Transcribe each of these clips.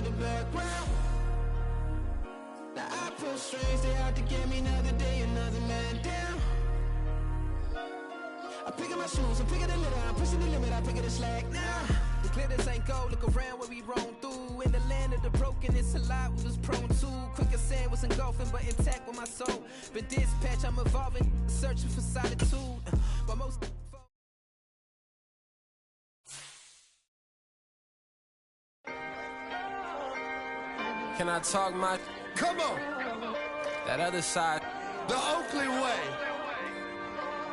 out the background. Now I feel strange, they out to get me another day, another man down. I'm picking my shoes, I'm picking the litter, I'm pushing the limit, I'm picking the slack now. The clear this ain't gold, look around where we roam through. In the land of the broken, it's a lot we was prone to. Quicker sand was engulfing, but intact with my soul. Been dispatched, I'm evolving, searching for solitude. But most... Can I talk my... Come on! That other side. The Oakley way!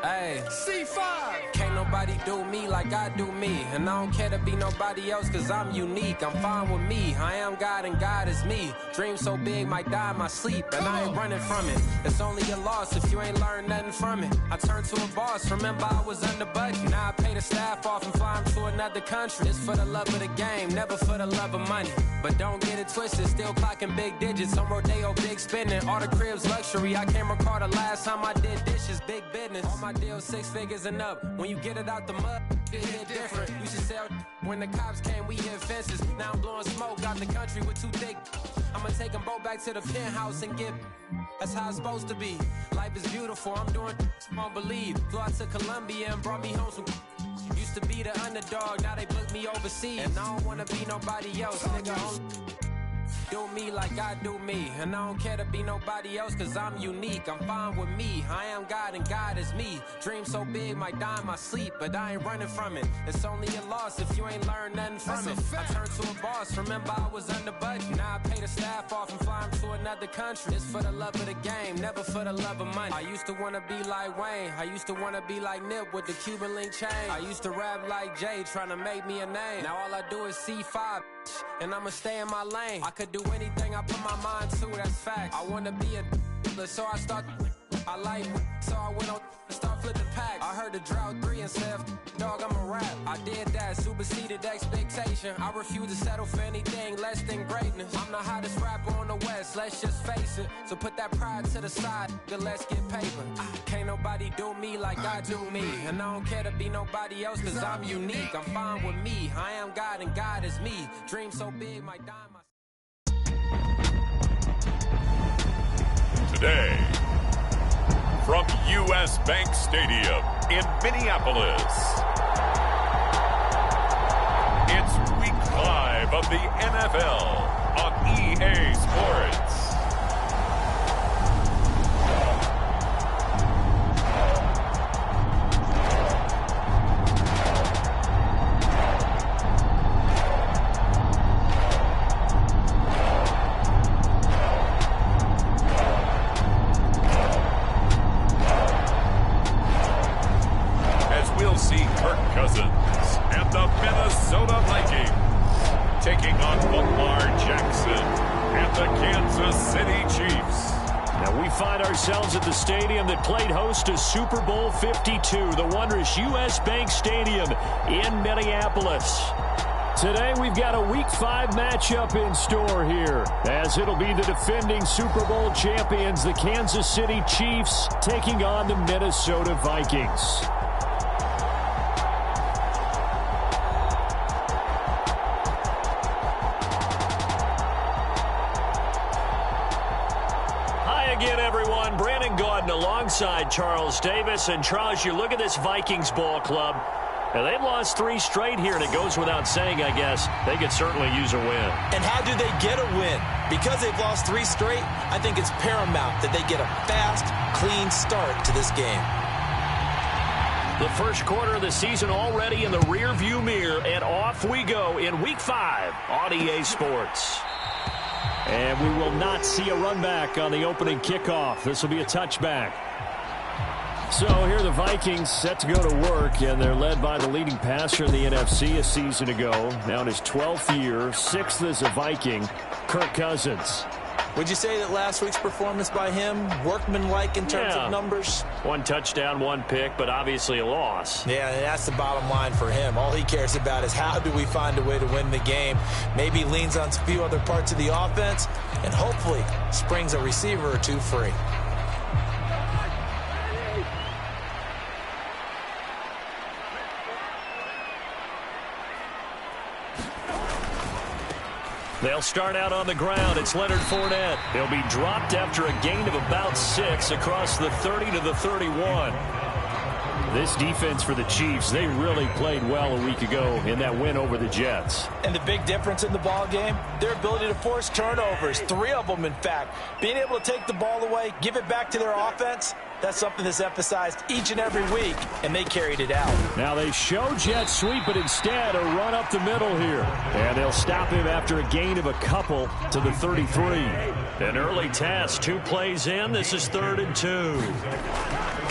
Hey, C5! Can't nobody do me like I do me. And I don't care to be nobody else, cause I'm unique. I'm fine with me, I am God and God is me. Dream so big, might die in my sleep, and I ain't running from it. It's only a loss if you ain't learned nothing from it. I turned to a boss, remember I was under budget. Now I pay the staff off and fly them to another country. It's for the love of the game, never for the love of money. But don't get it twisted, still clocking big digits. On Rodeo, big spending, all the cribs luxury. I can't recall the last time I did dishes, big business. All my deals 6 figures and up. When you get it out the mud, it hit different. You should sell when the cops came, we hit fences. Now I'm blowing smoke out the country with 2 thick. I'ma take them both back to the penthouse and get. That's how it's supposed to be. Life is beautiful, I'm doing won't believe. Flew out to Colombia and brought me home some. Used to be the underdog, now they book me overseas. And I don't wanna be nobody else, nigga. Do me like I do me, and I don't care to be nobody else, cause I'm unique. I'm fine with me, I am God and God is me. Dream so big, might die in my sleep, but I ain't running from it. It's only a loss if you ain't learned nothing from it. I turned to a boss, remember I was under budget. Now I pay the staff off and fly them to another country. It's for the love of the game, never for the love of money. I used to wanna be like Wayne, I used to wanna be like Nip with the Cuban link chain. I used to rap like Jay, trying to make me a name. Now all I do is C5, and I'ma stay in my lane. I could do anything I put my mind to, that's fact. I wanna be a so I start. I like, so I went on and start flipping packs. I heard the drought 3 and said, dog, I'm a rap. I did that, superseded expectation. I refuse to settle for anything less than greatness. I'm the hottest rapper on the West, let's just face it. So put that pride to the side, then let's get paper. Can't nobody do me like I do me. And I don't care to be nobody else, cause I'm unique. I'm fine with me, I am God and God is me. Dream so big, might die in my... Today, from U.S. Bank Stadium in Minneapolis, it's Week 5 of the NFL on EA Sports. And the Minnesota Vikings taking on Lamar Jackson and the Kansas City Chiefs. Now we find ourselves at the stadium that played host to Super Bowl 52, the wondrous U.S. Bank Stadium in Minneapolis. Today we've got a Week 5 matchup in store here, as it'll be the defending Super Bowl champions, the Kansas City Chiefs, taking on the Minnesota Vikings. Again, everyone, Brandon Gaudin alongside Charles Davis. And Charles, you look at this Vikings ball club, and they've lost 3 straight here, and it goes without saying, I guess, they could certainly use a win. And how do they get a win? Because they've lost 3 straight, I think it's paramount that they get a fast, clean start to this game. The first quarter of the season already in the rearview mirror, and off we go in Week 5 on EA Sports. And we will not see a run back on the opening kickoff. This will be a touchback. So here are the Vikings set to go to work, and they're led by the leading passer in the NFC a season ago. Now in his 12th year, 6th as a Viking, Kirk Cousins. Would you say that last week's performance by him, workmanlike in terms of numbers? 1 touchdown, 1 pick, but obviously a loss. Yeah, and that's the bottom line for him. All he cares about is how do we find a way to win the game. Maybe leans on a few other parts of the offense, and hopefully springs a receiver or 2 free. They'll start out on the ground. It's Leonard Fournette. He'll be dropped after a gain of about 6 across the 30 to the 31. This defense for the Chiefs, they really played well a week ago in that win over the Jets. And the big difference in the ball game, their ability to force turnovers, 3 of them in fact. Being able to take the ball away, give it back to their offense, that's something that's emphasized each and every week, and they carried it out. Now they show jet sweep, but instead a run up the middle here. And they'll stop him after a gain of a couple to the 33. An early test, 2 plays in. This is 3rd and 2.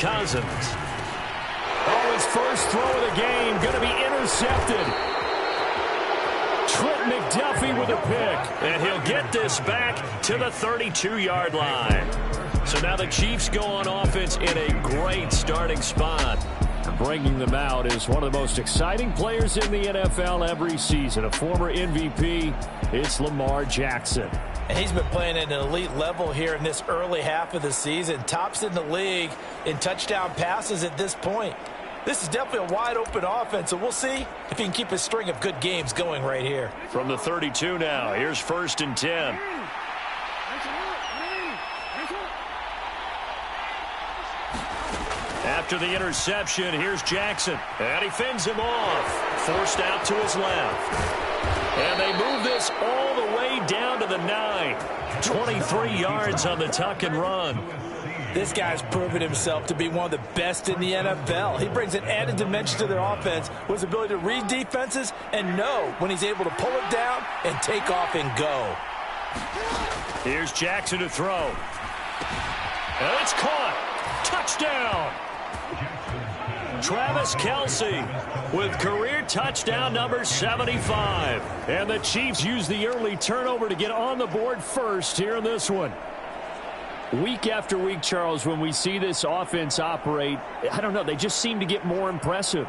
Cousins. Oh, his first throw of the game going to be intercepted. Trent McDuffie with a pick. And he'll get this back to the 32-yard line. So now the Chiefs go on offense in a great starting spot. Bringing them out is one of the most exciting players in the NFL every season. A former MVP, it's Lamar Jackson. And he's been playing at an elite level here in this early half of the season. Tops in the league in touchdown passes at this point. This is definitely a wide-open offense, so we'll see if he can keep a string of good games going right here. From the 32 now, here's 1st and 10. After the interception, here's Jackson. And he fends him off. Forced out to his left. And they move this all the way down to the 9. 23 yards on the tuck and run. This guy's proven himself to be one of the best in the NFL. He brings an added dimension to their offense with his ability to read defenses and know when he's able to pull it down and take off and go. Here's Jackson to throw. And it's caught. Touchdown. Travis Kelce with career touchdown number 75. And the Chiefs use the early turnover to get on the board first here in this one. Week after week, Charles, when we see this offense operate, I don't know, they just seem to get more impressive.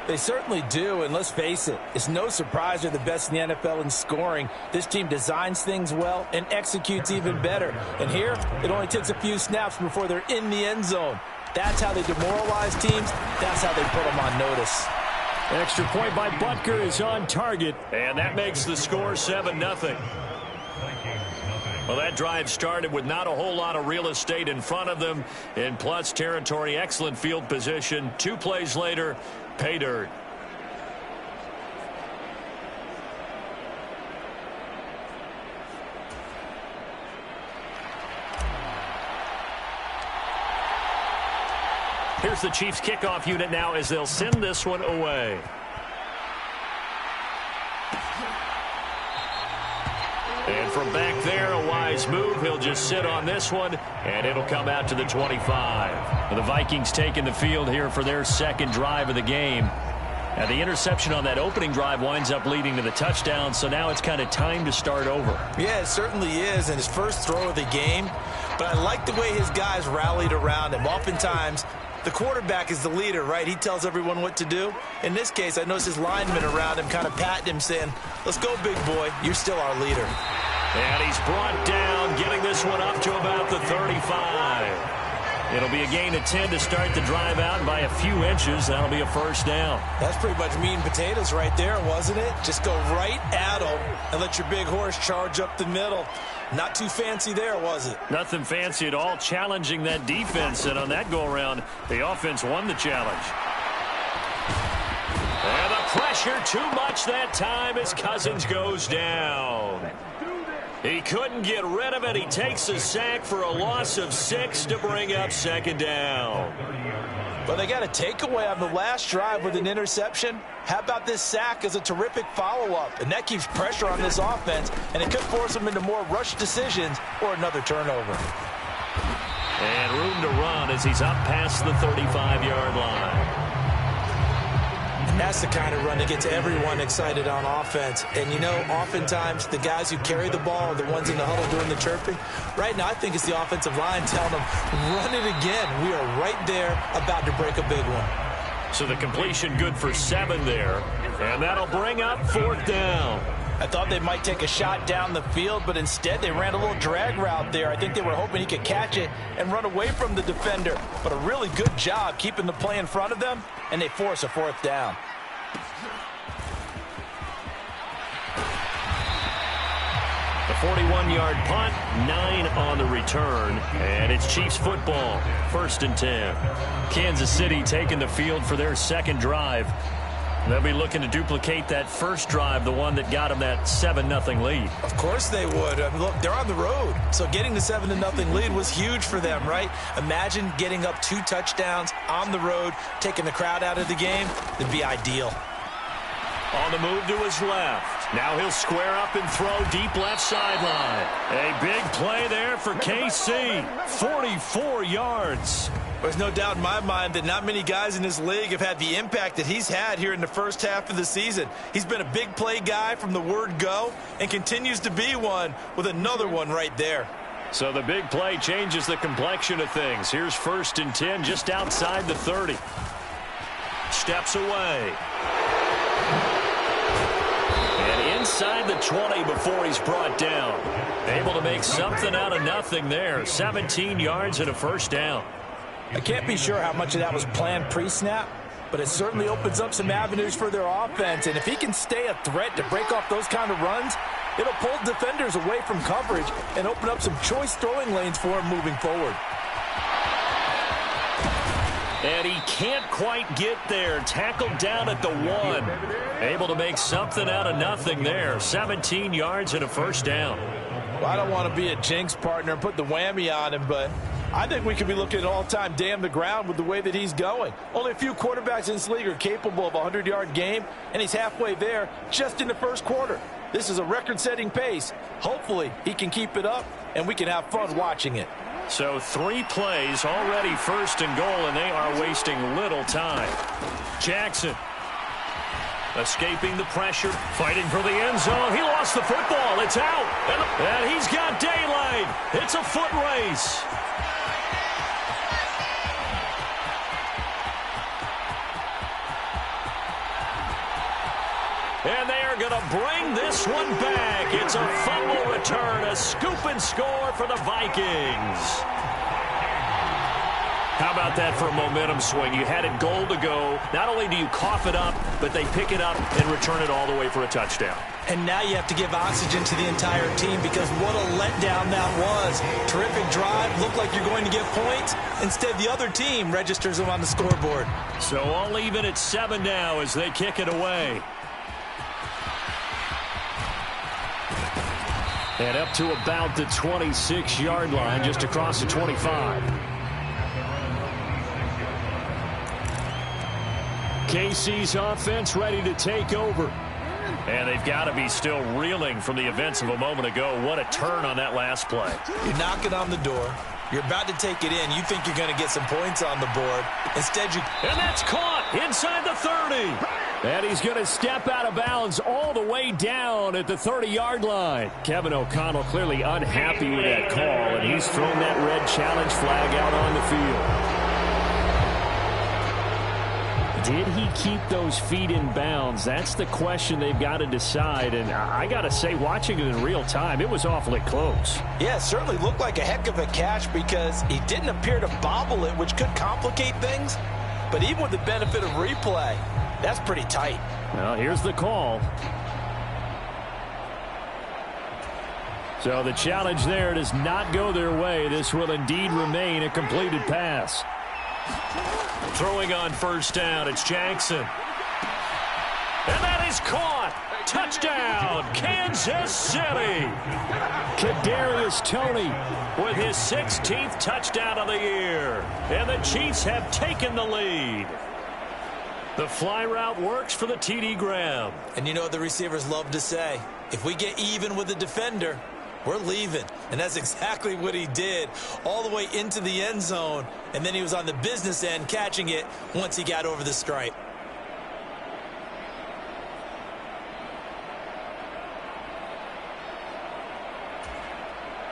They certainly do, and let's face it, it's no surprise they're the best in the NFL in scoring. This team designs things well and executes even better. And here, it only takes a few snaps before they're in the end zone. That's how they demoralize teams. That's how they put them on notice. Extra point by Butker is on target, and that makes the score 7-0. Well, that drive started with not a whole lot of real estate in front of them. In plus territory, excellent field position. 2 plays later, pay dirt. Here's the Chiefs kickoff unit now as they'll send this one away. And from back there, a wise move. He'll just sit on this one, and it'll come out to the 25. The Vikings taking the field here for their second drive of the game. And the interception on that opening drive winds up leading to the touchdown, so now it's kind of time to start over. Yeah, it certainly is, and his first throw of the game. But I like the way his guys rallied around him. Oftentimes, the quarterback is the leader, right? He tells everyone what to do. In this case, I noticed his linemen around him kind of patting him, saying, let's go, big boy. You're still our leader. And he's brought down, getting this one up to about the 35. It'll be a gain of 10 to start the drive out, and by a few inches, that'll be a first down. That's pretty much meat and potatoes right there, wasn't it? Just go right at him and let your big horse charge up the middle. Not too fancy there, was it? Nothing fancy at all, challenging that defense, and on that go-around, the offense won the challenge. And the pressure too much that time as Cousins goes down. He couldn't get rid of it. He takes a sack for a loss of 6 to bring up second down. But they got a takeaway on the last drive with an interception. How about this sack as a terrific follow-up? And that keeps pressure on this offense, and it could force them into more rush decisions or another turnover. And room to run as he's up past the 35-yard line. That's the kind of run that gets everyone excited on offense. And, you know, oftentimes the guys who carry the ball are the ones in the huddle doing the chirping. Right now, I think it's the offensive line telling them, run it again. We are right there about to break a big one. So the completion good for 7 there. And that'll bring up 4th down. I thought they might take a shot down the field, but instead they ran a little drag route there. I think they were hoping he could catch it and run away from the defender. But a really good job keeping the play in front of them, and they force a 4th down. The 41-yard punt, 9 on the return, and it's Chiefs football, 1st and 10. Kansas City taking the field for their second drive. They'll be looking to duplicate that first drive, the one that got them that 7-0 lead. Of course they would. I mean, look, they're on the road, so getting the 7-0 lead was huge for them, right? Imagine getting up 2 touchdowns on the road, taking the crowd out of the game. It'd be ideal. On the move to his left. Now he'll square up and throw deep left sideline. A big play there for KC. 44 yards. There's no doubt in my mind that not many guys in this league have had the impact that he's had here in the first half of the season. He's been a big play guy from the word go and continues to be one with another one right there. So the big play changes the complexion of things. Here's 1st and 10 just outside the 30. Steps away. And inside the 20 before he's brought down. Able to make something out of nothing there. 17 yards and a first down. I can't be sure how much of that was planned pre-snap, but it certainly opens up some avenues for their offense. And if he can stay a threat to break off those kind of runs, it'll pull defenders away from coverage and open up some choice throwing lanes for him moving forward. And he can't quite get there. Tackled down at the 1. Able to make something out of nothing there. 17 yards and a first down. Well, I don't want to be a jinx partner and put the whammy on him, but I think we could be looking at all-time damn the ground with the way that he's going. Only a few quarterbacks in this league are capable of a 100-yard game, and he's halfway there just in the first quarter. This is a record-setting pace. Hopefully, he can keep it up, and we can have fun watching it. So 3 plays, already 1st and goal, and they are wasting little time. Jackson escaping the pressure, fighting for the end zone. He lost the football. It's out. And he's got daylight. It's a foot race. And they are going to bring this one back. It's a fumble return, a scoop and score for the Vikings. How about that for a momentum swing? You had it goal to go. Not only do you cough it up, but they pick it up and return it all the way for a touchdown. And now you have to give oxygen to the entire team because what a letdown that was. Terrific drive. Looked like you're going to get points. Instead, the other team registers them on the scoreboard. So all even at 7 now as they kick it away. And up to about the 26-yard line, just across the 25. KC's offense ready to take over. And they've got to be still reeling from the events of a moment ago. What a turn on that last play. You're knocking on the door. You're about to take it in. You think you're going to get some points on the board. Instead, you... And that's caught inside the 30. And he's going to step out of bounds all the way down at the 30-yard line. Kevin O'Connell clearly unhappy with that call, and he's thrown that red challenge flag out on the field. Did he keep those feet in bounds? That's the question they've got to decide. And I got to say, watching it in real time, it was awfully close. Yeah, it certainly looked like a heck of a catch because he didn't appear to bobble it, which could complicate things. But even with the benefit of replay, that's pretty tight. Well, here's the call. So the challenge there does not go their way. This will indeed remain a completed pass. Throwing on first down, it's Jackson. And that is caught. Touchdown, Kansas City. Kadarius Toney with his 16th touchdown of the year. And the Chiefs have taken the lead. The fly route works for the TD Graham. And you know what the receivers love to say? If we get even with the defender, we're leaving. And that's exactly what he did, all the way into the end zone. And then he was on the business end catching it once he got over the stripe.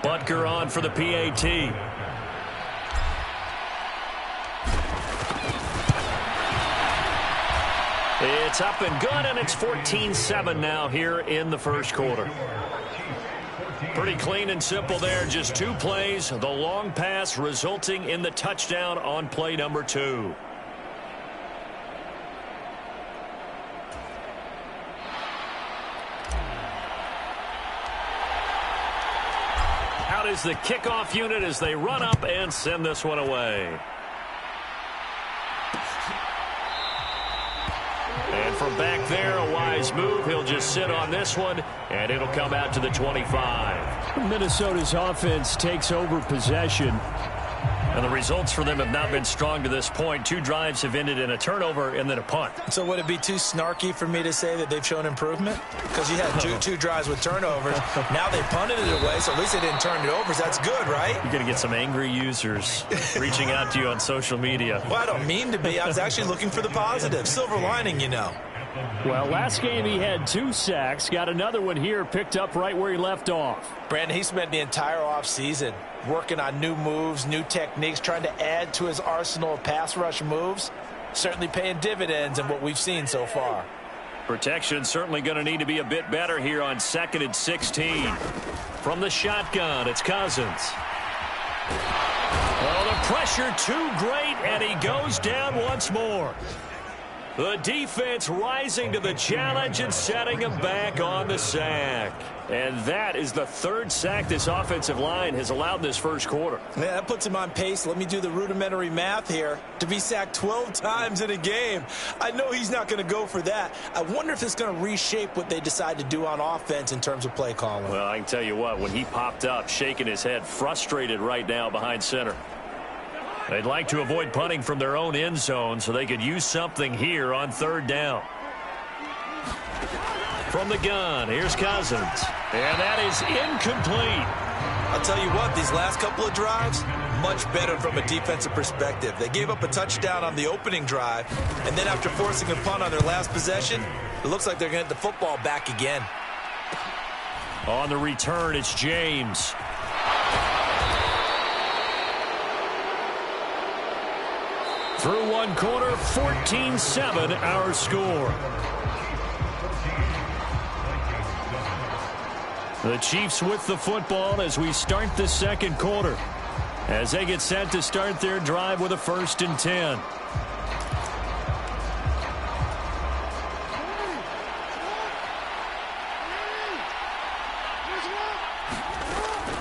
Butker on for the PAT. It's up and good, and it's 14-7 now here in the first quarter. Pretty clean and simple there. Just 2 plays. The long pass resulting in the touchdown on play number 2. is the kickoff unit as they run up and send this one away. And from back there, a wise move. He'll just sit on this one, and it'll come out to the 25. Minnesota's offense takes over possession. And the results for them have not been strong to this point. 2 drives have ended in a turnover and then a punt. So would it be too snarky for me to say that they've shown improvement? Because you had two drives with turnovers. Now they punted it away, so at least they didn't turn it over. So that's good, right? You're going to get some angry users reaching out to you on social media. Well, I don't mean to be. I was actually looking for the positive. Silver lining, you know. Well, last game he had 2 sacks. Got another one here, picked up right where he left off. Brandon, he spent the entire offseason working on new moves, new techniques, trying to add to his arsenal of pass rush moves. Certainly paying dividends in what we've seen so far. Protection certainly going to need to be a bit better here on 2nd and 16. From the shotgun, it's Cousins. Oh, the pressure too great, and he goes down once more. The defense rising to the challenge and setting him back on the sack. And that is the 3rd sack this offensive line has allowed this first quarter. Yeah, that puts him on pace. Let me do the rudimentary math here. To be sacked 12 times in a game, I know he's not going to go for that. I wonder if it's going to reshape what they decide to do on offense in terms of play calling. Well, I can tell you what, when he popped up, shaking his head, frustrated right now behind center. They'd like to avoid punting from their own end zone so they could use something here on 3rd down. From the gun, here's Cousins. And that is incomplete. I'll tell you what, these last couple of drives, much better from a defensive perspective. They gave up a touchdown on the opening drive, and then after forcing a punt on their last possession, it looks like they're going to get the football back again. On the return, it's James. Through one quarter, 14-7 our score. The Chiefs with the football as we start the second quarter, as they get set to start their drive with a 1st and 10.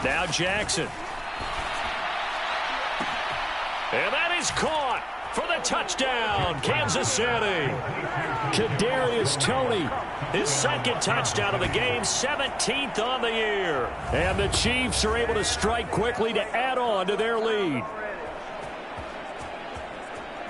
Now Jackson. And that is caught for the touchdown, Kansas City. Kadarius Toney, his 2nd touchdown of the game, 17th on the year. And the Chiefs are able to strike quickly to add on to their lead.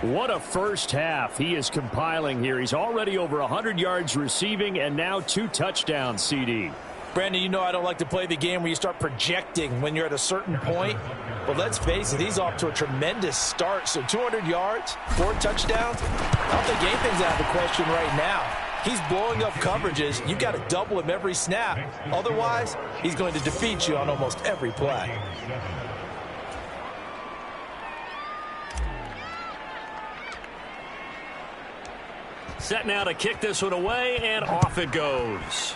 What a first half he is compiling here. He's already over 100 yards receiving and now 2 touchdowns, CD. Brandon, you know I don't like to play the game where you start projecting when you're at a certain point. But let's face it, he's off to a tremendous start. So 200 yards, 4 touchdowns. I don't think anything's out of the question right now. He's blowing up coverages. You've got to double him every snap. Otherwise, he's going to defeat you on almost every play. Set now to kick this one away, and off it goes.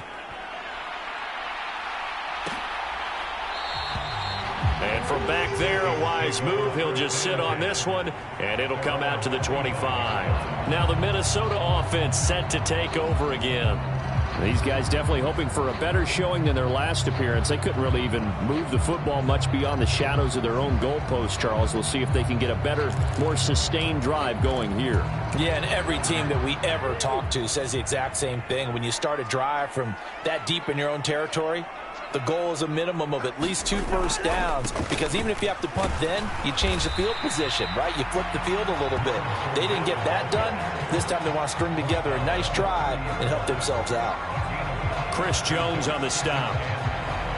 And from back there, a wise move. He'll just sit on this one, and it'll come out to the 25. Now the Minnesota offense set to take over again. These guys definitely hoping for a better showing than their last appearance. They couldn't really even move the football much beyond the shadows of their own goalpost, Charles. We'll see if they can get a better, more sustained drive going here. Yeah, and every team that we ever talk to says the exact same thing. When you start a drive from that deep in your own territory, the goal is a minimum of at least 2 first downs, because even if you have to punt then, you change the field position, right? You flip the field a little bit. They didn't get that done. This time they want to string together a nice drive and help themselves out. Chris Jones on the stop.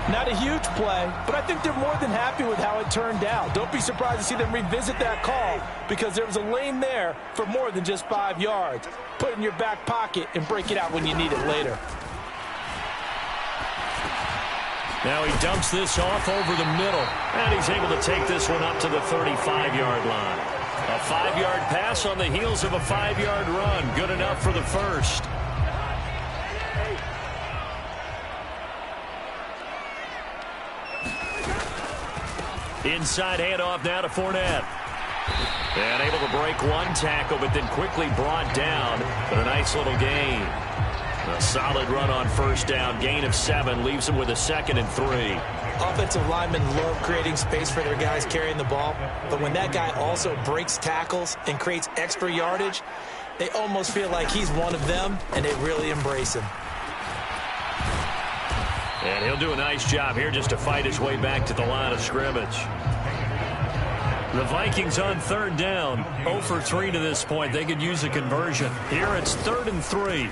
Not a huge play, but I think they're more than happy with how it turned out. Don't be surprised to see them revisit that call, because there was a lane there for more than just 5 yards. Put it in your back pocket and break it out when you need it later. Now he dumps this off over the middle, and he's able to take this one up to the 35-yard line. A 5-yard pass on the heels of a 5-yard run. Good enough for the first. Inside handoff now to Fournette. And able to break one tackle, but then quickly brought down. But a nice little gain. A solid run on first down. Gain of 7 leaves them with a 2nd and 3. Offensive linemen love creating space for their guys carrying the ball, but when that guy also breaks tackles and creates extra yardage, they almost feel like he's one of them, and they really embrace him. And he'll do a nice job here just to fight his way back to the line of scrimmage. The Vikings on 3rd down. 0 for 3 to this point. They could use a conversion. Here it's 3rd and 3.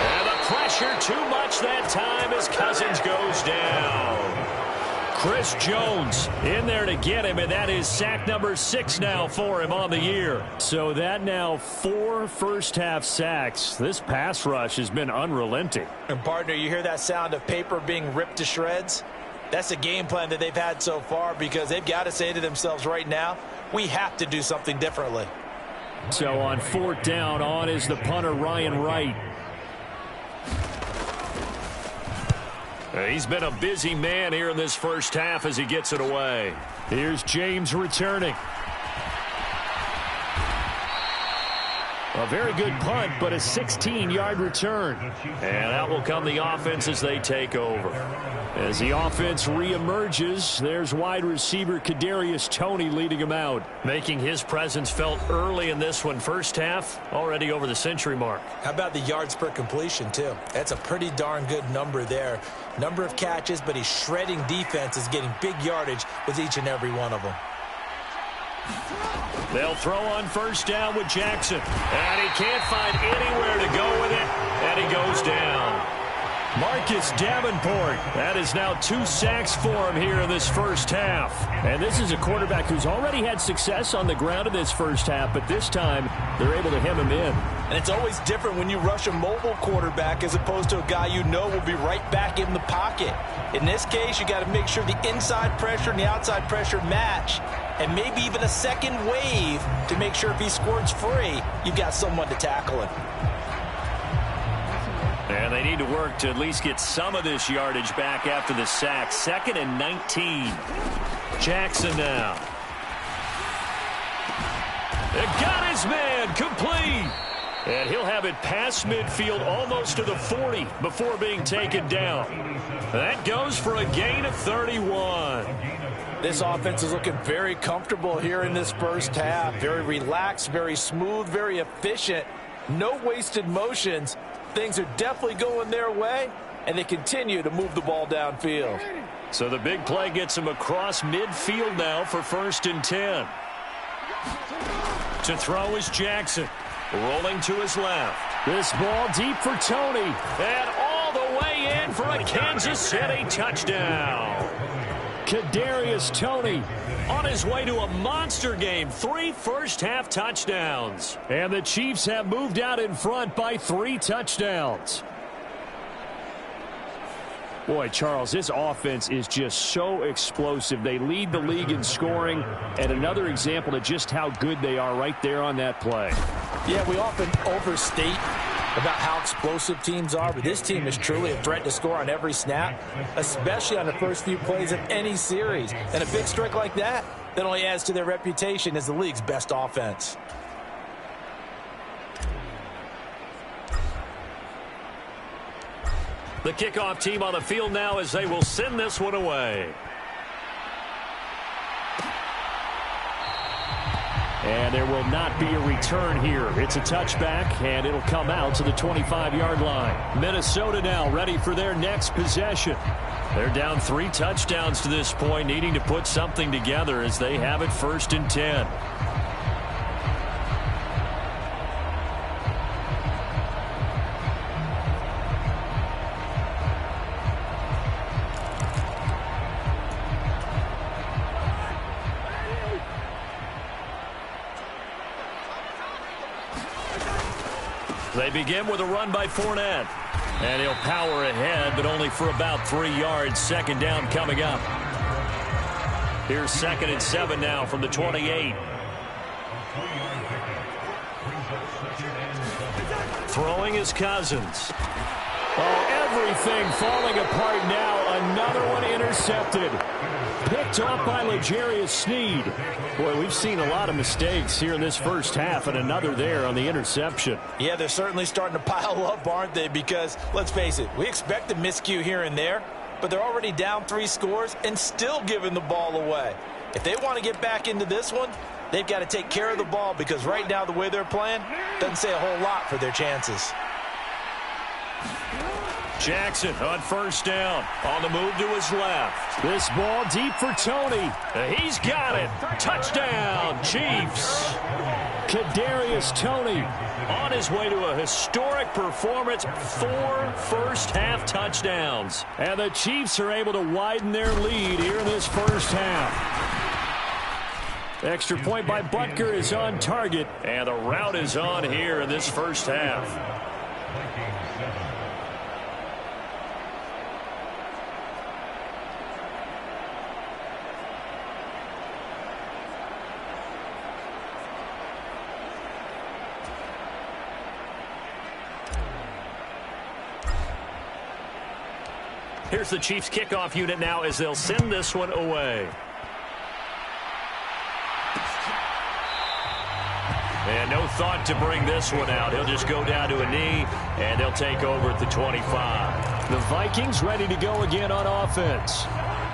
And the pressure too much that time as Cousins goes down. Chris Jones in there to get him, and that is sack number 6 now for him on the year. So that now 4 first-half sacks. This pass rush has been unrelenting. And, partner, you hear that sound of paper being ripped to shreds? That's the game plan that they've had so far, because they've got to say to themselves right now, we have to do something differently. So on 4th down, on is the punter, Ryan Wright. He's been a busy man here in this first half as he gets it away. Here's James returning. A very good punt, but a 16-yard return. And out will come the offense as they take over. As the offense reemerges, there's wide receiver Kadarius Toney leading him out. Making his presence felt early in this one. First half, already over the century mark. How about the yards per completion, too? That's a pretty darn good number there. Number of catches, but he's shredding defenses, getting big yardage with each and every one of them. They'll throw on first down with Jackson. And he can't find anywhere to go with it. And he goes down. Marcus Davenport. That is now 2 sacks for him here in this first half. And this is a quarterback who's already had success on the ground in this first half, but this time they're able to hem him in. And it's always different when you rush a mobile quarterback as opposed to a guy you know will be right back in the pocket. In this case, you got to make sure the inside pressure and the outside pressure match, and maybe even a second wave to make sure if he squirts free, you've got someone to tackle him. And they need to work to at least get some of this yardage back after the sack. 2nd and 19. Jackson now. It got his man complete. And he'll have it past midfield almost to the 40 before being taken down. That goes for a gain of 31. This offense is looking very comfortable here in this first half. Very relaxed, very smooth, very efficient. No wasted motions. Things are definitely going their way, and they continue to move the ball downfield. So the big play gets him across midfield now for 1st and 10. To throw is Jackson. Rolling to his left. This ball deep for Toney. And all the way in for a Kansas City touchdown. Kadarius Toney on his way to a monster game. 3 first-half touchdowns. And the Chiefs have moved out in front by 3 touchdowns. Boy, Charles, this offense is just so explosive. They lead the league in scoring, and another example of just how good they are right there on that play. Yeah, we often overstate about how explosive teams are, but this team is truly a threat to score on every snap, especially on the first few plays of any series. And a big strike like that only adds to their reputation as the league's best offense. The kickoff team on the field now as they will send this one away. And there will not be a return here. It's a touchback, and it'll come out to the 25-yard line. Minnesota now ready for their next possession. They're down 3 touchdowns to this point, needing to put something together as they have it 1st and 10. They begin with a run by Fournette. And he'll power ahead, but only for about 3 yards. 2nd down coming up. Here's 2nd and 7 now from the 28. Throwing is Cousins. Oh, everything falling apart now another one intercepted. Picked off by L'Jarius Sneed. Boy, we've seen a lot of mistakes here in this first half, and another there on the interception. Yeah, they're certainly starting to pile up, aren't they? Because, let's face it, we expect a miscue here and there, but they're already down 3 scores and still giving the ball away. If they want to get back into this one, they've got to take care of the ball, because right now the way they're playing doesn't say a whole lot for their chances. Jackson on first down. On the move to his left. This ball deep for Tony. He's got it. Touchdown, Chiefs. Kadarius Toney on his way to a historic performance. 4 first-half touchdowns. And the Chiefs are able to widen their lead here in this first half. Extra point by Butker is on target. And the route is on here in this first half. Here's the Chiefs kickoff unit now as they'll send this one away. And no thought to bring this one out. He'll just go down to a knee, and they'll take over at the 25. The Vikings ready to go again on offense.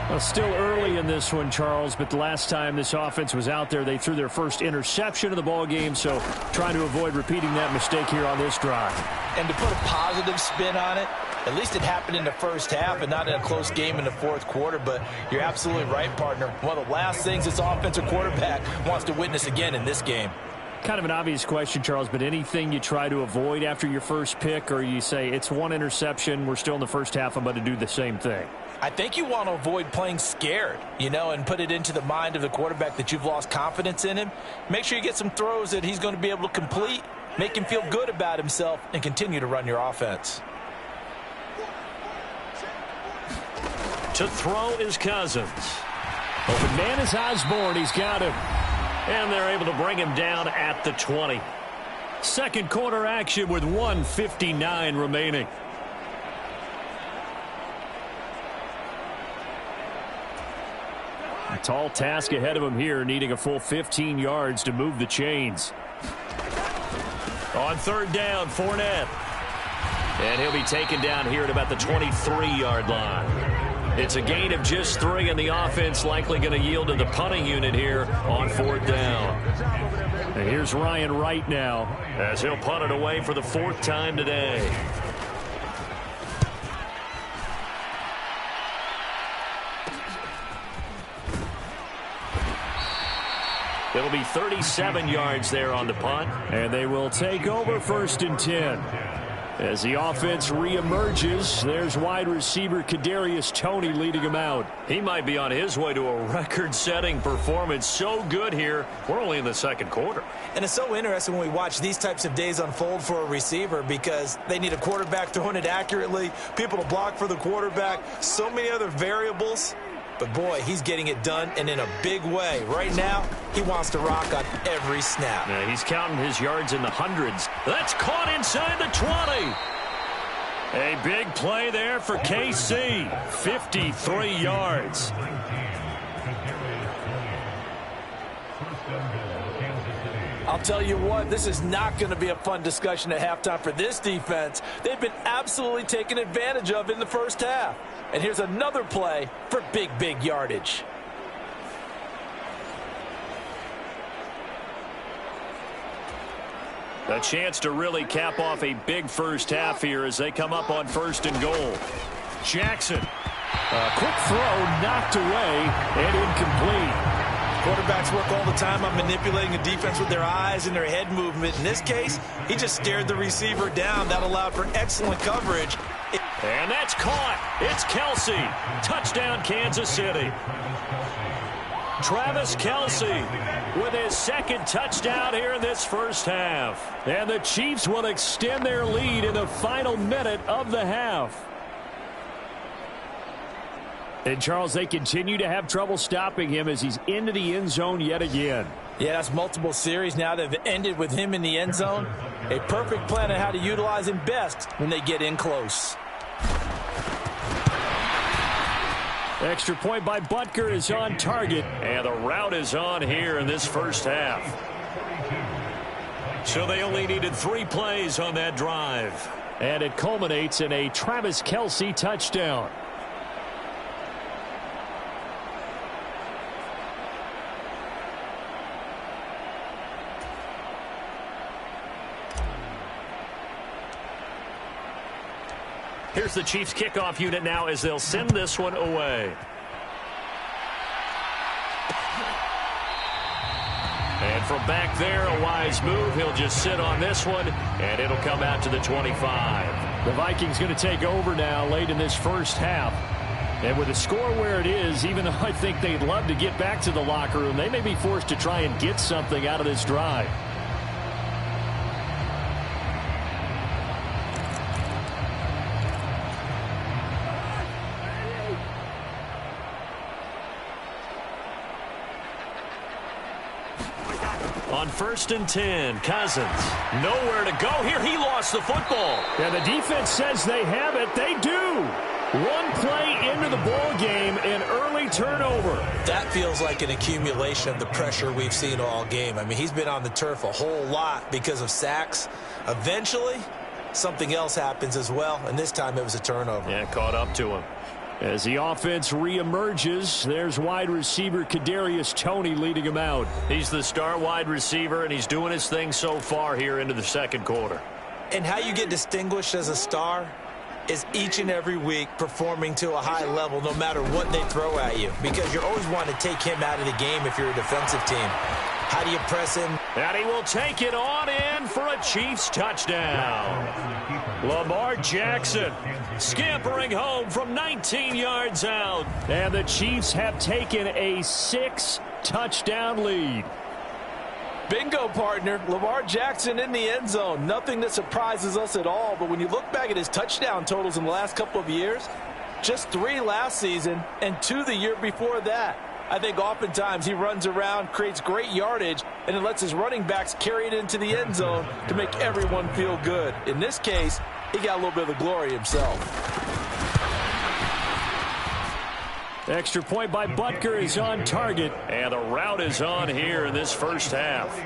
Well, still early in this one, Charles, but the last time this offense was out there, they threw their first interception of the ball game, so trying to avoid repeating that mistake here on this drive. And to put a positive spin on it, at least it happened in the first half and not in a close game in the fourth quarter, but you're absolutely right, partner. One of the last things this offensive quarterback wants to witness again in this game. Kind of an obvious question, Charles, but anything you try to avoid after your first pick, or you say it's one interception, we're still in the first half, I'm going to do the same thing? I think you want to avoid playing scared, and put it into the mind of the quarterback that you've lost confidence in him. Make sure you get some throws that he's going to be able to complete, make him feel good about himself, and continue to run your offense. To throw is Cousins. Open man is Osborne. He's got him. And they're able to bring him down at the 20. Second quarter action with 1:59 remaining. A tall task ahead of him here, needing a full 15 yards to move the chains. On third down, Fournette. And he'll be taken down here at about the 23-yard line. It's a gain of just 3, and the offense likely going to yield to the punting unit here on fourth down. And here's Ryan Wright now as he'll punt it away for the 4th time today. It'll be 37 yards there on the punt, and they will take over 1st and 10. As the offense reemerges, there's wide receiver Kadarius Toney leading him out. He might be on his way to a record-setting performance. So good here. We're only in the second quarter. And it's so interesting when we watch these types of days unfold for a receiver, because they need a quarterback throwing it accurately, people to block for the quarterback, so many other variables. But, boy, he's getting it done, and in a big way. Right now, he wants to rock on every snap. Yeah, he's counting his yards in the hundreds. That's caught inside the 20. A big play there for KC. 53 yards. I'll tell you what, this is not going to be a fun discussion at halftime for this defense. They've been absolutely taken advantage of in the first half. And here's another play for big yardage. A chance to really cap off a big first half here as they come up on 1st and goal. Jackson. A quick throw knocked away and incomplete. Quarterbacks work all the time on manipulating a defense with their eyes and their head movement. In this case, he just stared the receiver down. That allowed for excellent coverage. And that's caught. It's Kelsey. Touchdown, Kansas City. Travis Kelsey with his 2nd touchdown here in this first half. And the Chiefs will extend their lead in the final minute of the half. And, Charles, they continue to have trouble stopping him as he's into the end zone yet again. Yeah, that's multiple series now that have ended with him in the end zone. A perfect plan on how to utilize him best when they get in close. Extra point by Butker is on target. And the route is on here in this first half. So they only needed 3 plays on that drive. And it culminates in a Travis Kelce touchdown. Here's the Chiefs kickoff unit now as they'll send this one away. And from back there, a wise move. He'll just sit on this one, and it'll come out to the 25. The Vikings going to take over now late in this first half. And with the score where it is, even though I think they'd love to get back to the locker room, they may be forced to try and get something out of this drive. On 1st and 10, Cousins. Nowhere to go here. He lost the football. Yeah, the defense says they have it. They do. One play into the ball game, an early turnover. That feels like an accumulation of the pressure we've seen all game. I mean, he's been on the turf a whole lot because of sacks. Eventually, something else happens as well, and this time it was a turnover. Yeah, caught up to him. As the offense reemerges, there's wide receiver Kadarius Toney leading him out. He's the star wide receiver, and he's doing his thing so far here into the second quarter. And how you get distinguished as a star is each and every week performing to a high level no matter what they throw at you, because you're always wanting to take him out of the game if you're a defensive team. How do you press him? And he will take it on in for a Chiefs touchdown. Lamar Jackson scampering home from 19 yards out. And the Chiefs have taken a 6-touchdown lead. Bingo, partner. Lamar Jackson in the end zone. Nothing that surprises us at all. But when you look back at his touchdown totals in the last couple of years, just 3 last season and 2 the year before that. I think oftentimes he runs around, creates great yardage, and then lets his running backs carry it into the end zone to make everyone feel good. In this case, he got a little bit of the glory himself. Extra point by Butker is on target. And the route is on here in this first half.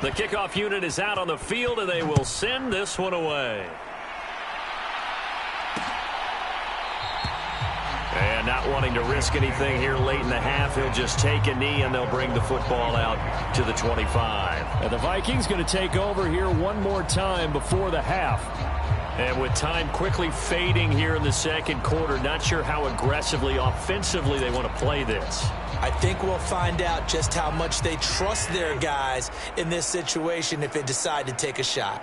The kickoff unit is out on the field, and they will send this one away. And not wanting to risk anything here late in the half, he'll just take a knee, and they'll bring the football out to the 25. And the Vikings going to take over here one more time before the half. And with time quickly fading here in the second quarter, not sure how aggressively, offensively they want to play this. I think we'll find out just how much they trust their guys in this situation if they decide to take a shot.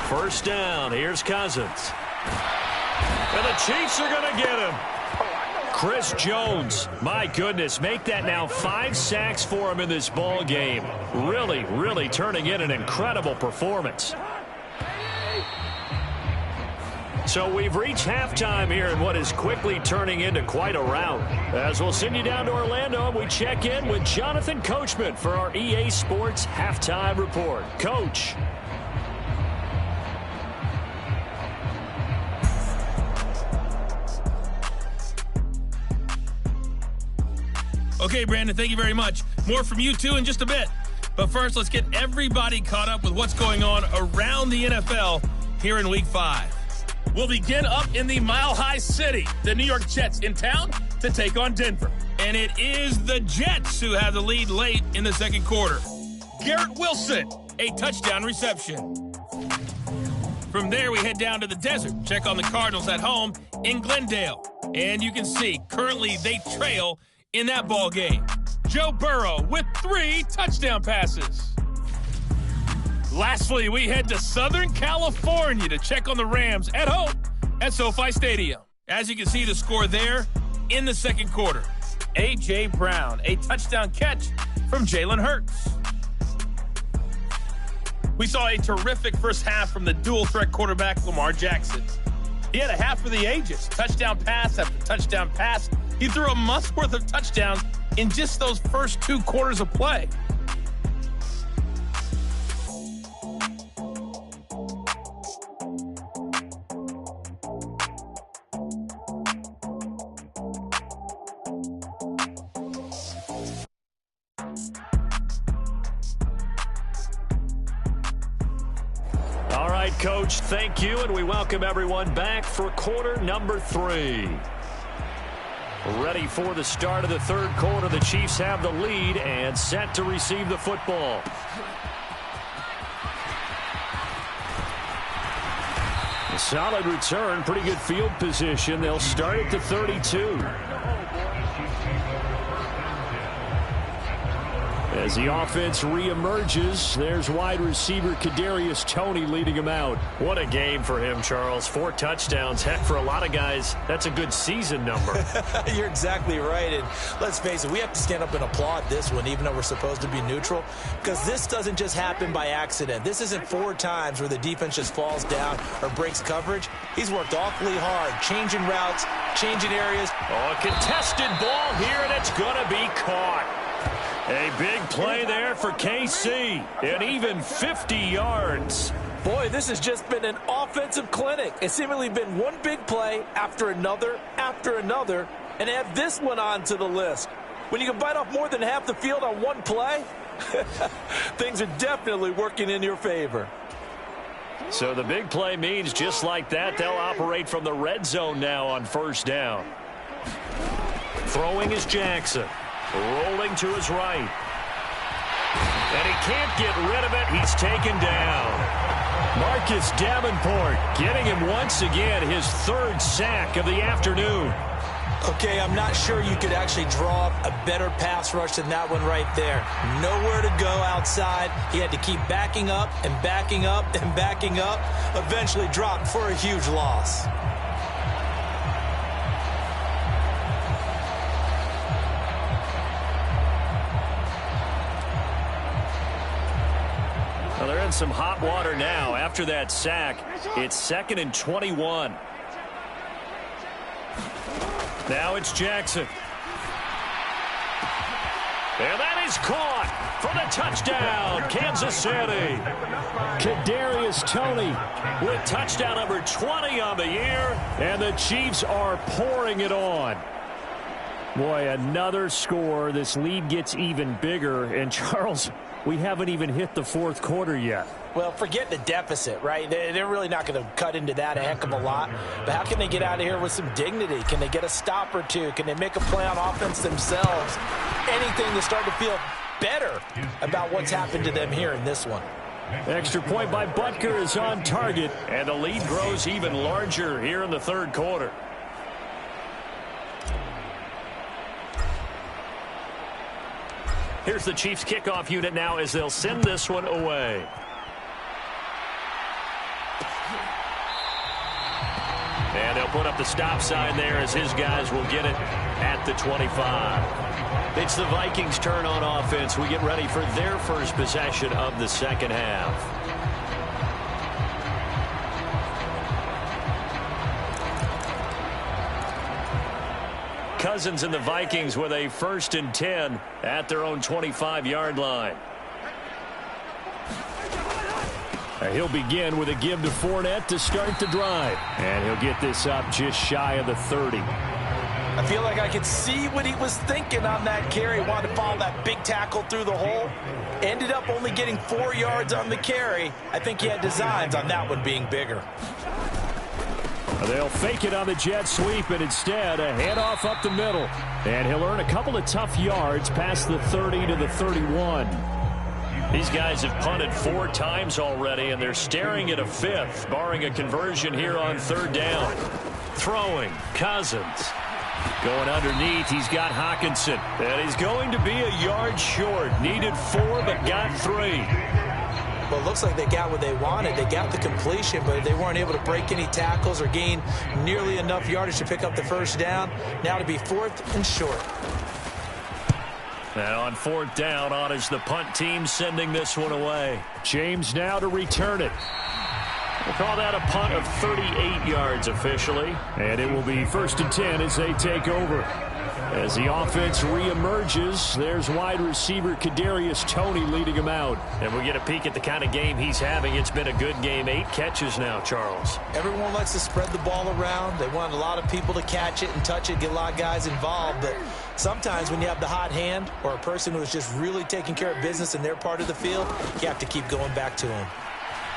First down, here's Cousins. And the Chiefs are going to get him. Chris Jones, my goodness, make that now 5 sacks for him in this ball game. Really, really turning in an incredible performance. So we've reached halftime here in what is quickly turning into quite a rout. As we'll send you down to Orlando, we check in with Jonathan Coachman for our EA Sports Halftime Report. Coach. Okay, Brandon, thank you very much. More from you, too, in just a bit. But first, let's get everybody caught up with what's going on around the NFL here in Week 5. We'll begin up in the Mile High City. The New York Jets in town to take on Denver. And it is the Jets who have the lead late in the second quarter. Garrett Wilson, a touchdown reception. From there, we head down to the desert. Check on the Cardinals at home in Glendale. And you can see, currently they trail in that ball game. Joe Burrow with 3 touchdown passes. Lastly, we head to Southern California to check on the Rams at home at SoFi Stadium. As you can see the score there in the second quarter. A.J. Brown, a touchdown catch from Jalen Hurts. We saw a terrific first half from the dual-threat quarterback Lamar Jackson. He had a half for the ages. Touchdown pass after touchdown pass. He threw a month's worth of touchdowns in just those first 2 quarters of play. All right, Coach, thank you, and we welcome everyone back for quarter number 3. Ready for the start of the third quarter. The Chiefs have the lead and set to receive the football. A solid return, pretty good field position. They'll start at the 32. As the offense reemerges, there's wide receiver Kadarius Toney leading him out. What a game for him, Charles. 4 touchdowns. Heck, for a lot of guys, that's a good season number. You're exactly right. And let's face it, we have to stand up and applaud this one, even though we're supposed to be neutral, because this doesn't just happen by accident. This isn't 4 times where the defense just falls down or breaks coverage. He's worked awfully hard, changing routes, changing areas. Oh, a contested ball here, and it's going to be caught. A big play there for KC, and even 50 yards. Boy, this has just been an offensive clinic. It's seemingly been one big play after another, and add this one on to the list. When you can bite off more than half the field on one play, things are definitely working in your favor. So the big play means just like that, they'll operate from the red zone now on first down. Throwing is Jackson. Rolling to his right. And he can't get rid of it. He's taken down. Marcus Davenport getting him once again, his 3rd sack of the afternoon. Okay, I'm not sure you could actually draw up a better pass rush than that one right there. Nowhere to go outside. He had to keep backing up and backing up and backing up. Eventually dropped for a huge loss. Well, they're in some hot water now. After that sack, it's 2nd and 21. Now it's Jackson. And that is caught for the touchdown, Kansas City. Kadarius Toney with touchdown number 20 on the year. And the Chiefs are pouring it on. Boy, another score. This lead gets even bigger. And Charles, we haven't even hit the 4th quarter yet. Well, forget the deficit, right? They're really not going to cut into that a heck of a lot. But how can they get out of here with some dignity? Can they get a stop or two? Can they make a play on offense themselves? Anything to start to feel better about what's happened to them here in this one. Extra point by Butker is on target. And the lead grows even larger here in the 3rd quarter. Here's the Chiefs kickoff unit now as they'll send this one away. And they'll put up the stop sign there as his guys will get it at the 25. It's the Vikings' turn on offense. We get ready for their first possession of the 2nd half. Cousins and the Vikings with a 1st and 10 at their own 25-yard line. He'll begin with a give to Fournette to start the drive. And he'll get this up just shy of the 30. I feel like I could see what he was thinking on that carry. Wanted to follow that big tackle through the hole. Ended up only getting 4 yards on the carry. I think he had designs on that one being bigger. They'll fake it on the jet sweep, and instead a handoff up the middle. And he'll earn a couple of tough yards past the 30 to the 31. These guys have punted 4 times already, and they're staring at a 5th, barring a conversion here on 3rd down. Throwing, Cousins. Going underneath, he's got Hockenson. And he's going to be a yard short. Needed 4, but got 3. Well, it looks like they got what they wanted. They got the completion, but they weren't able to break any tackles or gain nearly enough yardage to pick up the 1st down. Now to be 4th and short. And on 4th down, on is the punt team sending this one away. James now to return it. We'll call that a punt of 38 yards officially. And it will be 1st and 10 as they take over. As the offense reemerges, there's wide receiver Kadarius Toney leading him out. And we get a peek at the kind of game he's having. It's been a good game. 8 catches now, Charles. Everyone likes to spread the ball around. They want a lot of people to catch it and touch it, get a lot of guys involved. But sometimes when you have the hot hand or a person who is just really taking care of business in their part of the field, you have to keep going back to him.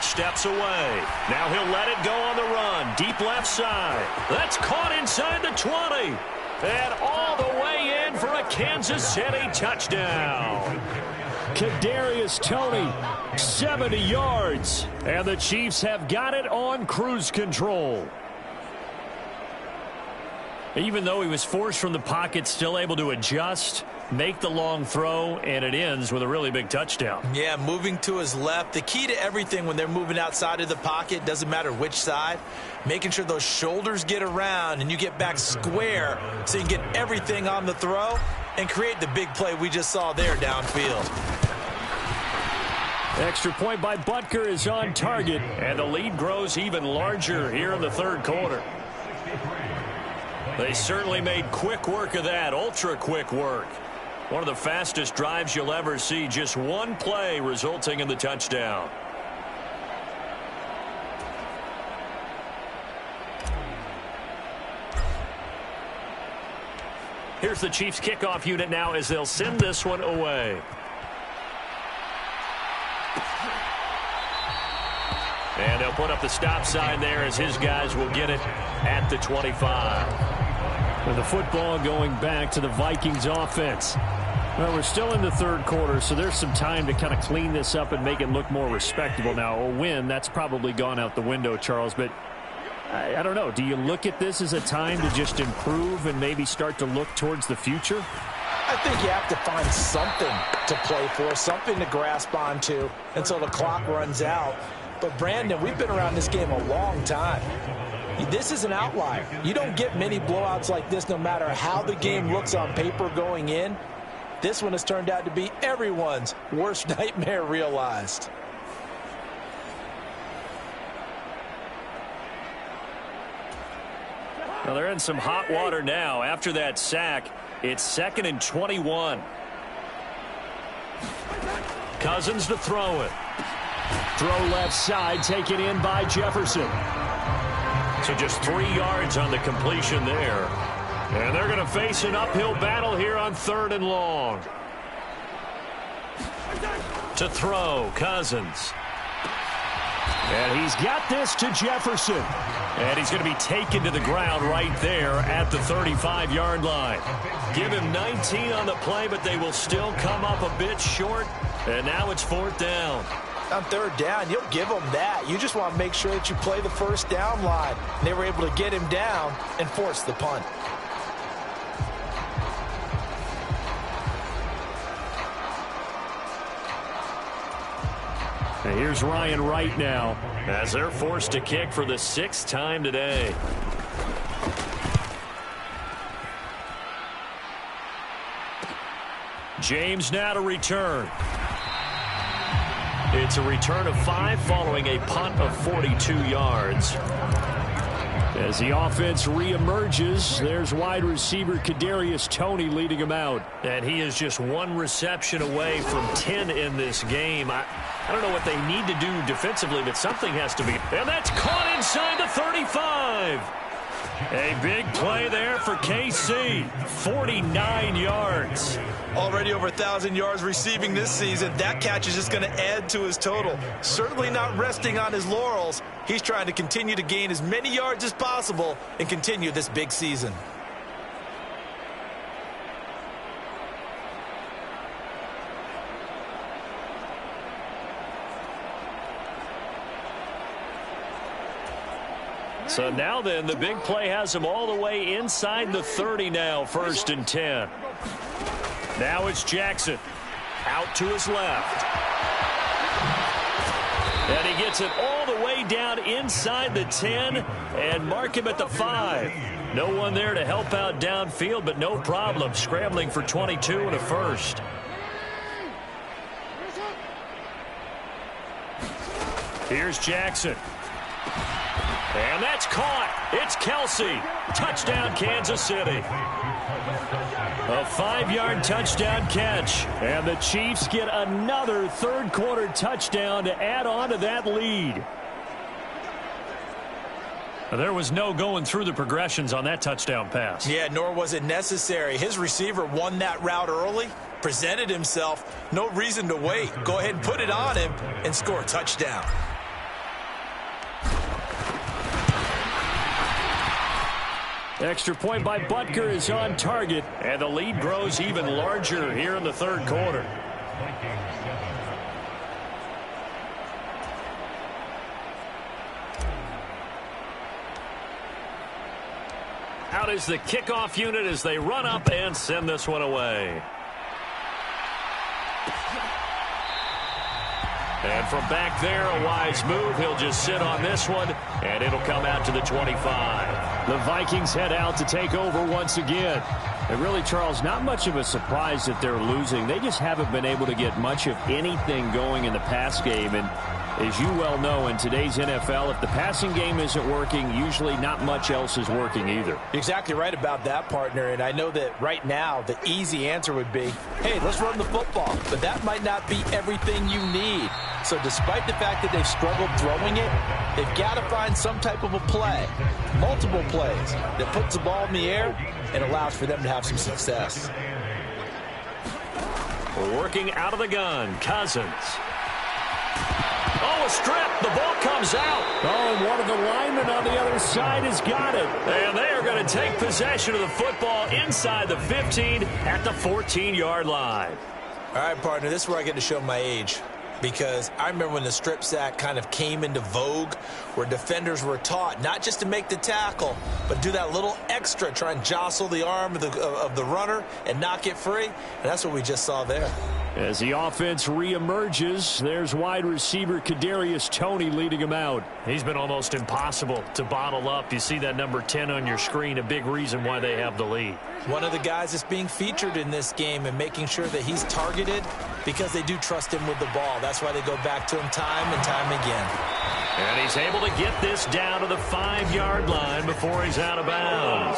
Steps away. Now he'll let it go on the run. Deep left side. That's caught inside the 20. And all the way in for a Kansas City touchdown. Kadarius Toney, 70 yards. And the Chiefs have got it on cruise control. Even though he was forced from the pocket, still able to adjust, make the long throw, and it ends with a really big touchdown. Yeah, moving to his left. The key to everything when they're moving outside of the pocket, doesn't matter which side, making sure those shoulders get around and you get back square so you can get everything on the throw and create the big play we just saw there downfield. Extra point by Butker is on target, and the lead grows even larger here in the 3rd quarter. They certainly made quick work of that, ultra quick work. One of the fastest drives you'll ever see, just one play resulting in the touchdown. Here's the Chiefs kickoff unit now as they'll send this one away. And they'll put up the stop sign there as his guys will get it at the 25. With the football going back to the Vikings offense. Well, we're still in the 3rd quarter, so there's some time to kind of clean this up and make it look more respectable. Now, a win, that's probably gone out the window, Charles, but I don't know. Do you look at this as a time to just improve and maybe start to look towards the future? I think you have to find something to play for, something to grasp onto until the clock runs out. But, Brandon, we've been around this game a long time. This is an outlier. You don't get many blowouts like this no matter how the game looks on paper going in. This one has turned out to be everyone's worst nightmare realized. Well, they're in some hot water now. After that sack, it's 2nd and 21. Cousins to throw it. Throw left side, taken in by Jefferson. So just 3 yards on the completion there. And they're going to face an uphill battle here on 3rd and long. To throw, Cousins. And he's got this to Jefferson. And he's going to be taken to the ground right there at the 35-yard line. Give him 19 on the play, but they will still come up a bit short. And now it's 4th down. On 3rd down, you'll give them that. You just want to make sure that you play the 1st down line. And they were able to get him down and force the punt. And here's Ryan Wright now as they're forced to kick for the 6th time today. James now to return. It's a return of 5 following a punt of 42 yards. As the offense reemerges, there's wide receiver Kadarius Toney leading him out. And he is just 1 reception away from 10 in this game. I don't know what they need to do defensively, but something has to be. And that's caught inside the 35. A big play there for KC. 49 yards. Already over 1,000 yards receiving this season. That catch is just going to add to his total. Certainly not resting on his laurels. He's trying to continue to gain as many yards as possible and continue this big season. So now then, the big play has him all the way inside the 30 now, 1st and 10. Now it's Jackson. Out to his left. And he gets it all the way down inside the 10 and mark him at the 5. No one there to help out downfield, but no problem. Scrambling for 22 and a first. Here's Jackson. And that's caught. It's Kelsey. Touchdown, Kansas City. A 5-yard touchdown catch. And the Chiefs get another third-quarter touchdown to add on to that lead. There was no going through the progressions on that touchdown pass. Yeah, nor was it necessary. His receiver won that route early, presented himself. No reason to wait. Go ahead and put it on him and score a touchdown. Extra point by Butker is on target, and the lead grows even larger here in the third quarter. Out is the kickoff unit as they run up and send this one away. And from back there, a wise move. He'll just sit on this one, and it'll come out to the 25. The Vikings head out to take over once again. And really, Charles, not much of a surprise that they're losing. They just haven't been able to get much of anything going in the pass game. And as you well know, in today's NFL, if the passing game isn't working, usually not much else is working either. Exactly right about that, partner. And I know that right now the easy answer would be, hey, let's run the football. But that might not be everything you need. So despite the fact that they've struggled throwing it, they've got to find some type of a play, multiple plays, that puts the ball in the air and allows for them to have some success. Working out of the gun, Cousins. Oh, a strip. The ball comes out. Oh, and one of the linemen on the other side has got it. And they are going to take possession of the football inside the 15 at the 14-yard line. All right, partner, this is where I get to show my age. Because I remember when the strip sack kind of came into vogue, where defenders were taught not just to make the tackle, but do that little extra, try and jostle the arm of the runner and knock it free. And that's what we just saw there. As the offense reemerges, there's wide receiver Kadarius Toney leading him out. He's been almost impossible to bottle up. You see that number 10 on your screen, a big reason why they have the lead. One of the guys that's being featured in this game and making sure that he's targeted because they do trust him with the ball. That's why they go back to him time and time again. And he's able to get this down to the 5-yard line before he's out of bounds.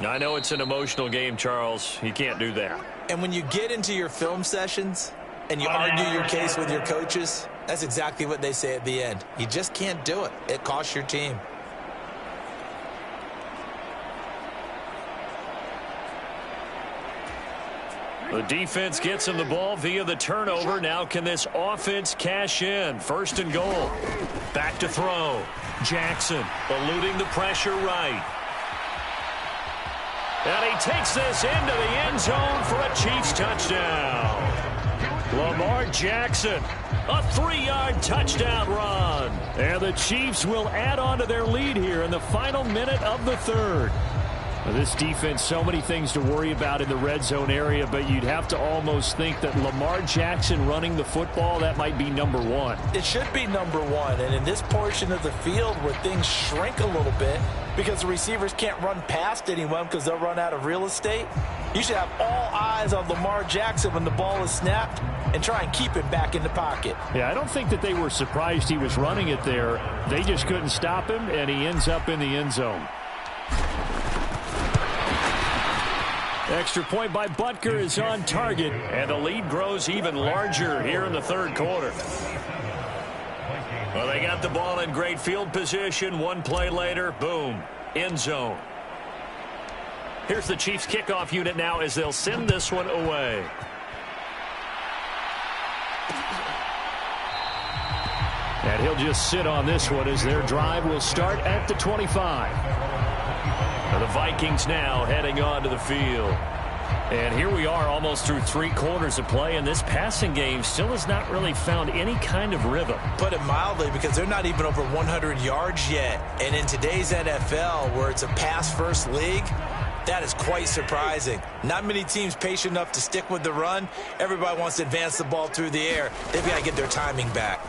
I know it's an emotional game, Charles. You can't do that. And when you get into your film sessions and you argue your case with your coaches, that's exactly what they say at the end. You just can't do it. It costs your team. The defense gets him the ball via the turnover. Now can this offense cash in? First and goal. Back to throw. Jackson eluding the pressure right. And he takes this into the end zone for a Chiefs touchdown. Lamar Jackson, a 3-yard touchdown run. And the Chiefs will add on to their lead here in the final minute of the third. Now, this defense, so many things to worry about in the red zone area, but you'd have to almost think that Lamar Jackson running the football, that might be number one. It should be number one, and in this portion of the field where things shrink a little bit because the receivers can't run past anyone because they'll run out of real estate, you should have all eyes on Lamar Jackson when the ball is snapped and try and keep him back in the pocket. Yeah, I don't think that they were surprised he was running it there. They just couldn't stop him, and he ends up in the end zone. Extra point by Butker is on target, and the lead grows even larger here in the third quarter. Well, they got the ball in great field position. One play later, boom, end zone. Here's the Chiefs kickoff unit now as they'll send this one away. And he'll just sit on this one as their drive will start at the 25. The Vikings now heading onto the field. And here we are almost through 3 quarters of play, and this passing game still has not really found any kind of rhythm. Put it mildly, because they're not even over 100 yards yet. And in today's NFL, where it's a pass-first league, that is quite surprising. Not many teams patient enough to stick with the run. Everybody wants to advance the ball through the air. They've got to get their timing back.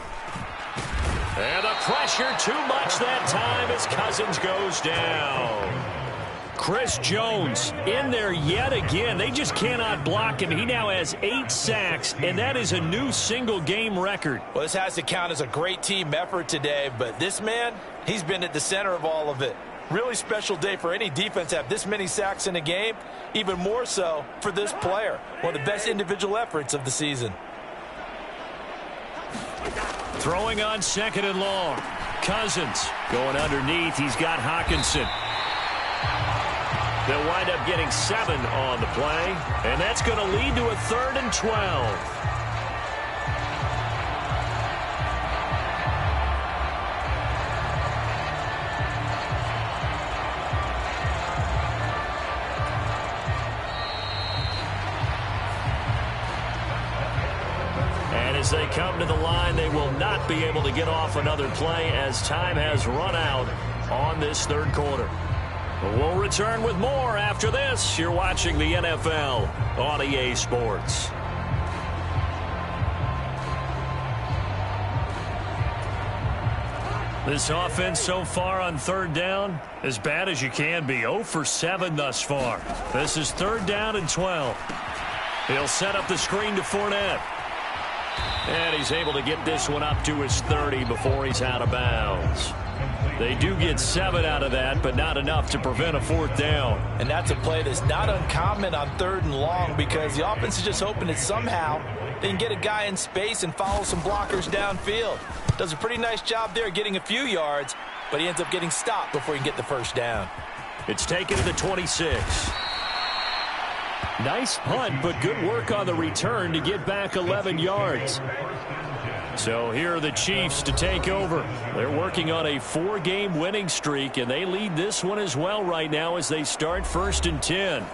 And the pressure too much that time as Cousins goes down. Chris Jones in there yet again. They just cannot block him. He now has 8 sacks, and that is a new single-game record. Well, this has to count as a great team effort today, but this man, he's been at the center of all of it. Really special day for any defense to have this many sacks in a game, even more so for this player. One of the best individual efforts of the season. Throwing on 2nd and long. Cousins going underneath. He's got Hawkinson. They'll wind up getting 7 on the play, and that's going to lead to a 3rd and 12. And as they come to the line, they will not be able to get off another play as time has run out on this 3rd quarter. We'll return with more after this. You're watching the NFL on EA Sports. This offense so far on 3rd down, as bad as you can be. 0 for 7 thus far. This is 3rd down and 12. He'll set up the screen to Fournette. And he's able to get this one up to his 30 before he's out of bounds. They do get 7 out of that, but not enough to prevent a 4th down. And that's a play that's not uncommon on 3rd and long, because the offense is just hoping that somehow they can get a guy in space and follow some blockers downfield. Does a pretty nice job there getting a few yards, but he ends up getting stopped before he can get the 1st down. It's taken to the 26. Nice punt, but good work on the return to get back 11 yards. So here are the Chiefs to take over. They're working on a 4-game winning streak, and they lead this one as well right now as they start 1st and 10.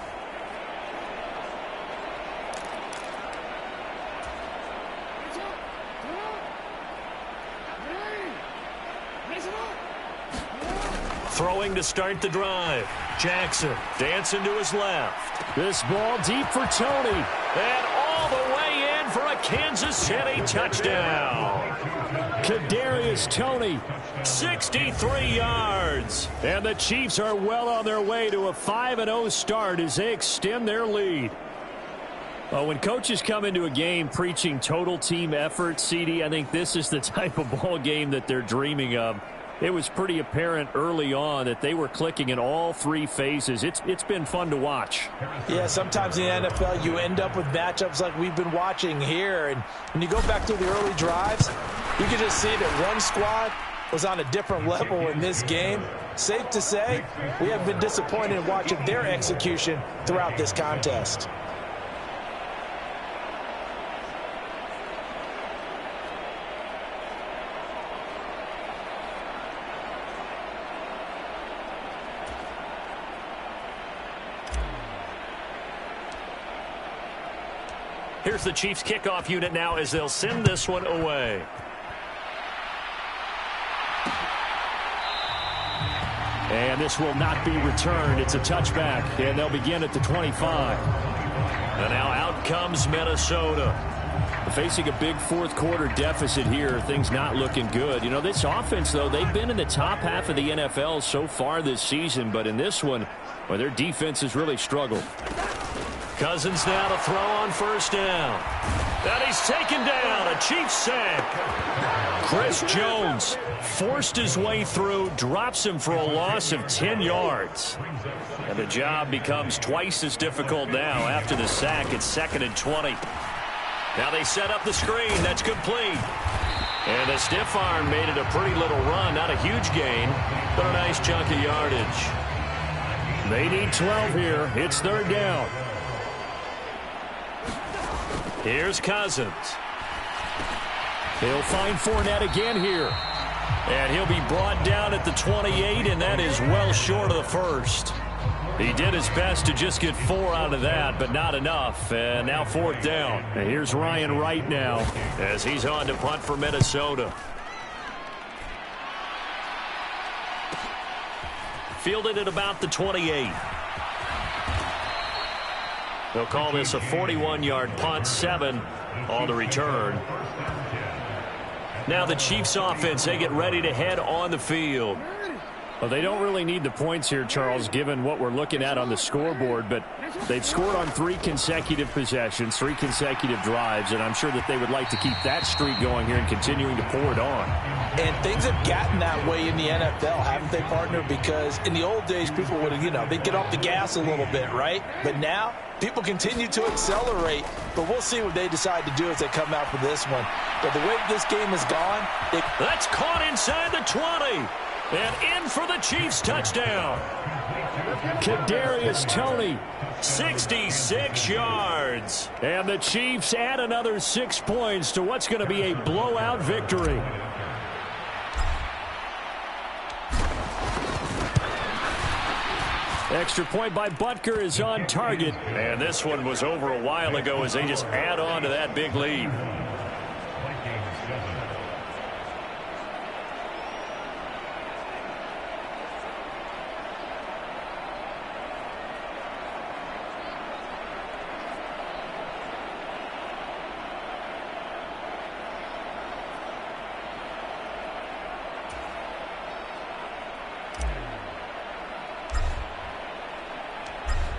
Throwing to start the drive. Jackson dancing to his left. This ball deep for Tony. And all the way in for a Kansas City touchdown. Kadarius Toney, 63 yards. And the Chiefs are well on their way to a 5-0 start as they extend their lead. When coaches come into a game preaching total team effort, CD, I think this is the type of ball game that they're dreaming of. It was pretty apparent early on that they were clicking in all 3 phases. It's been fun to watch. Yeah, sometimes in the NFL you end up with matchups like we've been watching here. And when you go back to the early drives, you can just see that one squad was on a different level in this game. Safe to say, we have been disappointed in watching their execution throughout this contest. Here's the Chiefs kickoff unit now as they'll send this one away. And this will not be returned. It's a touchback, and they'll begin at the 25. And now out comes Minnesota. Facing a big 4th quarter deficit here. Things not looking good. You know, this offense, though, they've been in the top half of the NFL so far this season. But in this one, well, their defense has really struggled. Cousins now to throw on 1st down. And he's taken down. A Chiefs sack. Chris Jones forced his way through, drops him for a loss of 10 yards. And the job becomes twice as difficult now after the sack. It's 2nd and 20. Now they set up the screen. That's complete. And the stiff arm made it a pretty little run. Not a huge gain, but a nice chunk of yardage. They need 12 here. It's 3rd down. Here's Cousins. He'll find Fournette again here. And he'll be brought down at the 28, and that is well short of the 1st. He did his best to just get 4 out of that, but not enough. And now 4th down. And here's Ryan Wright now as he's on to punt for Minnesota. Fielded at about the 28. They'll call this a 41-yard punt, 7 on the return. Now the Chiefs offense, they get ready to head on the field. Well, they don't really need the points here, Charles, given what we're looking at on the scoreboard, but they've scored on 3 consecutive possessions, 3 consecutive drives, and I'm sure that they would like to keep that streak going here and continuing to pour it on. And things have gotten that way in the NFL, haven't they, partner? Because in the old days, people would, they'd get off the gas a little bit, right? But now, people continue to accelerate, but we'll see what they decide to do as they come out for this one. But the way this game has gone, that's caught inside the 20. And in for the Chiefs touchdown. Kadarius Toney, 66 yards. And the Chiefs add another 6 points to what's going to be a blowout victory. Extra point by Butker is on target. And this one was over a while ago as they just add on to that big lead.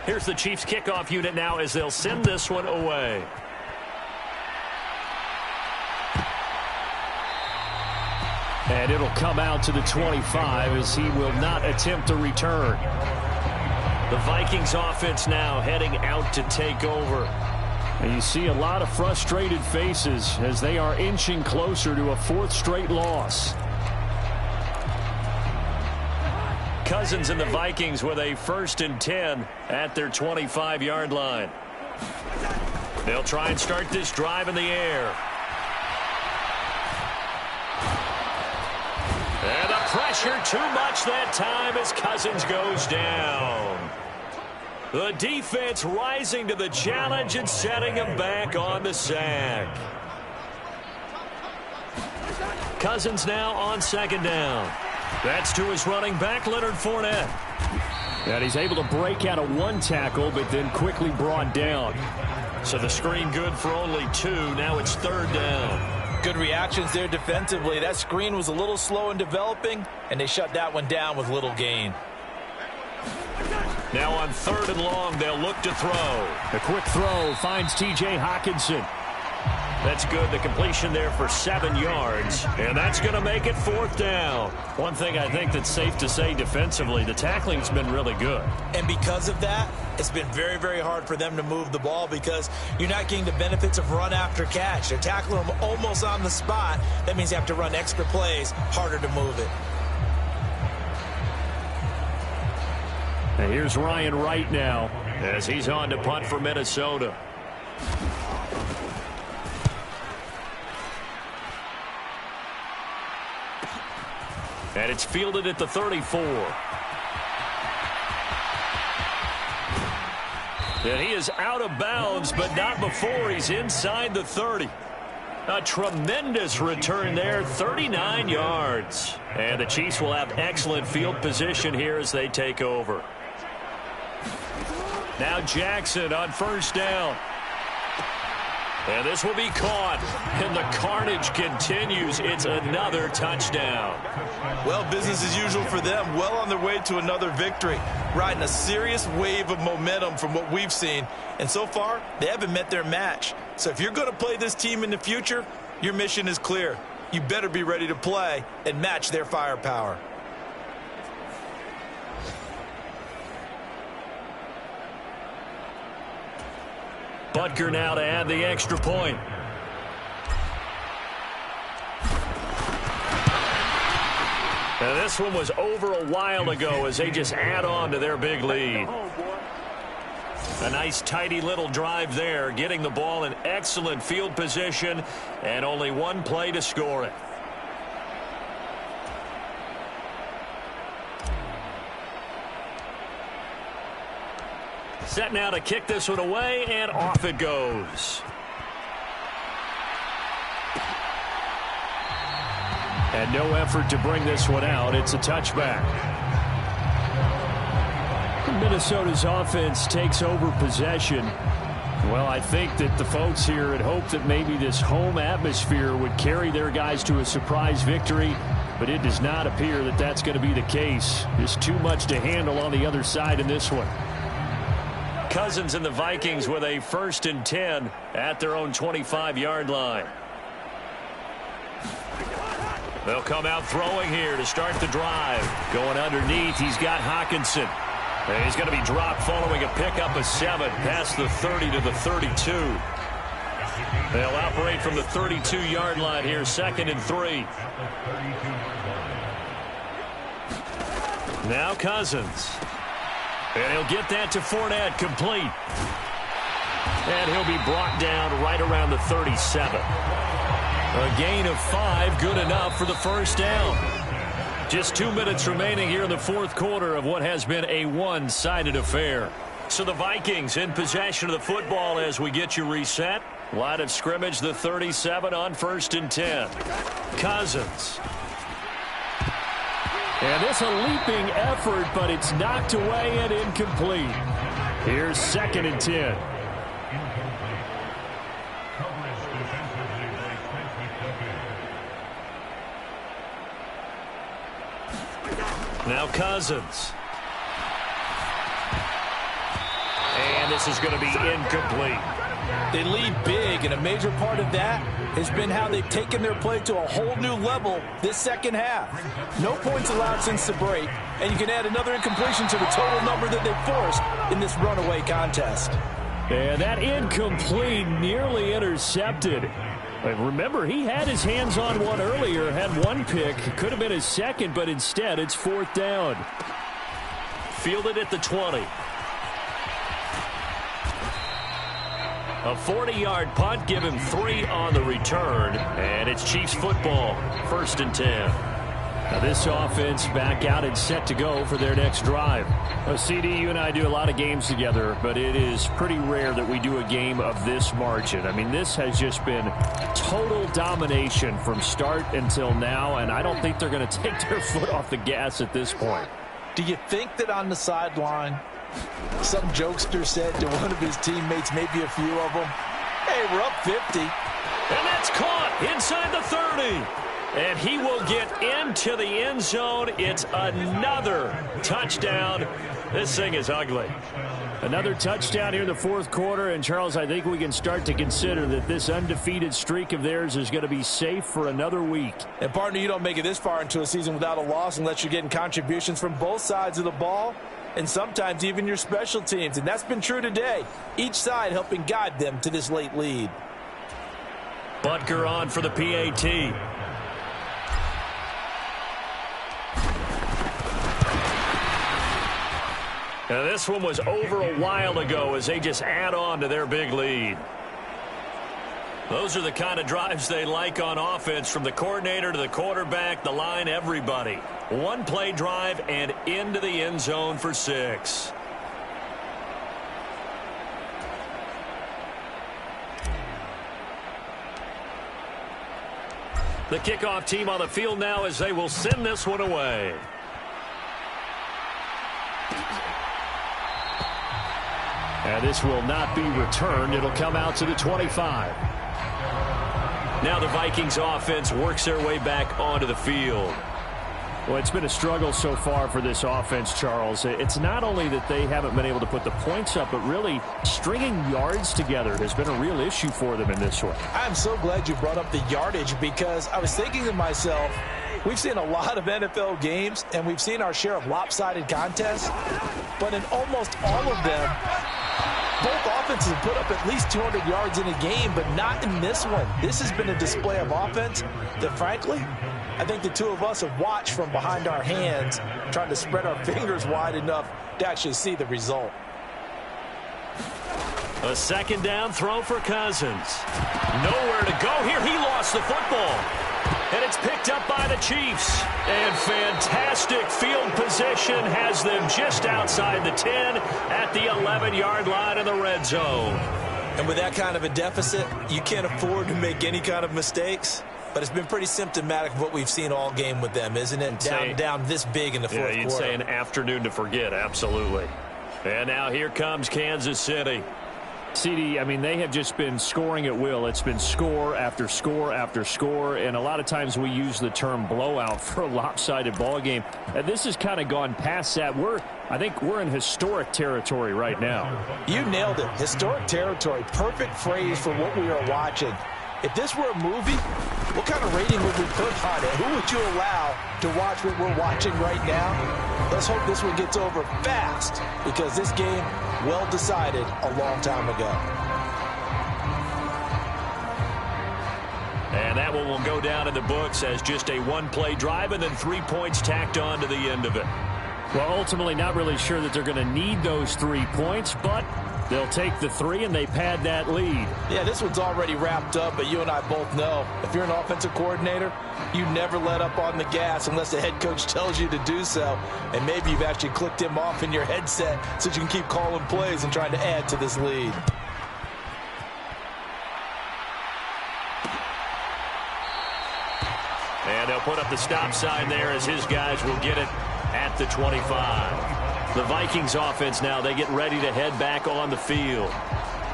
Here's the Chiefs kickoff unit now as they'll send this one away. And it'll come out to the 25 as he will not attempt a return. The Vikings offense now heading out to take over. And you see a lot of frustrated faces as they are inching closer to a 4th straight loss. Cousins and the Vikings with a 1st and 10 at their 25-yard line. They'll try and start this drive in the air. And the pressure too much that time as Cousins goes down. The defense rising to the challenge and setting him back on the sack. Cousins now on 2nd down. That's to his running back, Leonard Fournette. And he's able to break out of 1 tackle, but then quickly brought down. So the screen good for only 2. Now it's 3rd down. Good reactions there defensively. That screen was a little slow in developing, and they shut that one down with little gain. Now on 3rd and long, they'll look to throw. A quick throw finds T.J. Hockenson. That's good. The completion there for 7 yards. And that's going to make it 4th down. One thing I think that's safe to say defensively, the tackling's been really good. And because of that, it's been very, very hard for them to move the ball because you're not getting the benefits of run after catch. They're tackling them almost on the spot. That means you have to run extra plays, harder to move it. And here's Ryan Wright now as he's on to punt for Minnesota. And it's fielded at the 34. And he is out of bounds, but not before he's inside the 30. A tremendous return there, 39 yards. And the Chiefs will have excellent field position here as they take over. Now Jackson on 1st down. And this will be caught. And the carnage continues. It's another touchdown. Well, business as usual for them. Well on their way to another victory. Riding a serious wave of momentum from what we've seen. And so far, they haven't met their match. So if you're going to play this team in the future, your mission is clear. You better be ready to play and match their firepower. Butker now to add the extra point. Now this one was over a while ago as they just add on to their big lead. A nice tidy little drive there, getting the ball in excellent field position and only 1 play to score it. Set now to kick this one away, and off it goes. And no effort to bring this one out. It's a touchback. Minnesota's offense takes over possession. Well, I think that the folks here had hoped that maybe this home atmosphere would carry their guys to a surprise victory, but it does not appear that that's going to be the case. There's too much to handle on the other side in this one. Cousins and the Vikings with a 1st and 10 at their own 25-yard line. They'll come out throwing here to start the drive. Going underneath, he's got Hawkinson. And he's going to be dropped following a pickup of 7 past the 30 to the 32. They'll operate from the 32-yard line here, 2nd and 3. Now Cousins. And he'll get that to Fournette, complete. And he'll be brought down right around the 37. A gain of 5, good enough for the 1st down. Just 2 minutes remaining here in the 4th quarter of what has been a one-sided affair. So the Vikings in possession of the football as we get you reset. Line of scrimmage, the 37 on 1st and 10. Cousins. And it's a leaping effort, but it's knocked away and incomplete. Here's 2nd and 10. Now Cousins. And this is going to be incomplete. They lead big, and a major part of that has been how they've taken their play to a whole new level this second half. No points allowed since the break, and you can add another incompletion to the total number that they forced in this runaway contest. And that incomplete nearly intercepted. Remember, he had his hands on one earlier, had one pick. Could have been his second, but instead it's 4th down. Fielded at the 20. A 40-yard punt, give him 3 on the return, and it's Chiefs football, 1st and 10. Now this offense back out and set to go for their next drive. Well, CD, you and I do a lot of games together, but it is pretty rare that we do a game of this margin. I mean, this has just been total domination from start until now, and I don't think they're going to take their foot off the gas at this point. Do you think that on the sideline, some jokester said to one of his teammates, maybe a few of them, hey, we're up 50. And that's caught inside the 30. And he will get into the end zone. It's another touchdown. This thing is ugly. Another touchdown here in the 4th quarter. And, Charles, I think we can start to consider that this undefeated streak of theirs is going to be safe for another week. And, partner, you don't make it this far into a season without a loss unless you're getting contributions from both sides of the ball and sometimes even your special teams. And that's been true today. Each side helping guide them to this late lead. Butker on for the PAT. Now this one was over a while ago as they just add on to their big lead. Those are the kind of drives they like on offense, from the coordinator to the quarterback, the line, everybody. One play drive and into the end zone for 6. The kickoff team on the field now as they will send this one away. And this will not be returned. It'll come out to the 25. Now the Vikings offense works their way back onto the field. Well, it's been a struggle so far for this offense, Charles. It's not only that they haven't been able to put the points up, but really stringing yards together has been a real issue for them in this one. I'm so glad you brought up the yardage, because I was thinking to myself, we've seen a lot of NFL games, and we've seen our share of lopsided contests, but in almost all of them, both offenses have put up at least 200 yards in a game, but not in this one. This has been a display of offense that, frankly, I think the two of us have watched from behind our hands, trying to spread our fingers wide enough to actually see the result. A 2nd down throw for Cousins. Nowhere to go here. He lost the football. And it's picked picked up by the Chiefs. And fantastic field position has them just outside the 10 at the 11-yard line in the red zone. And with that kind of a deficit, you can't afford to make any kind of mistakes. But it's been pretty symptomatic of what we've seen all game with them, isn't it? Down this big in the fourth quarter. You'd say an afternoon to forget, absolutely. And now here comes Kansas City. CD, I mean, they have just been scoring at will. It's been score after score after score, and a lot of times we use the term blowout for a lopsided ball game. And this has kind of gone past that. I think we're in historic territory right now. You nailed it. Historic territory. Perfect phrase for what we are watching. If this were a movie, what kind of rating would we put on it? Who would you allow to watch what we're watching right now? Let's hope this one gets over fast, because this game, well decided a long time ago. And that one will go down in the books as just a one-play drive and then 3 points tacked on to the end of it. Well, ultimately not really sure that they're going to need those 3 points, but they'll take the 3 and they pad that lead. Yeah, this one's already wrapped up, but you and I both know if you're an offensive coordinator, you never let up on the gas unless the head coach tells you to do so. And maybe you've actually clicked him off in your headset so you can keep calling plays and trying to add to this lead. And they'll put up the stop sign there as his guys will get it at the 25. The Vikings offense now, they get ready to head back on the field.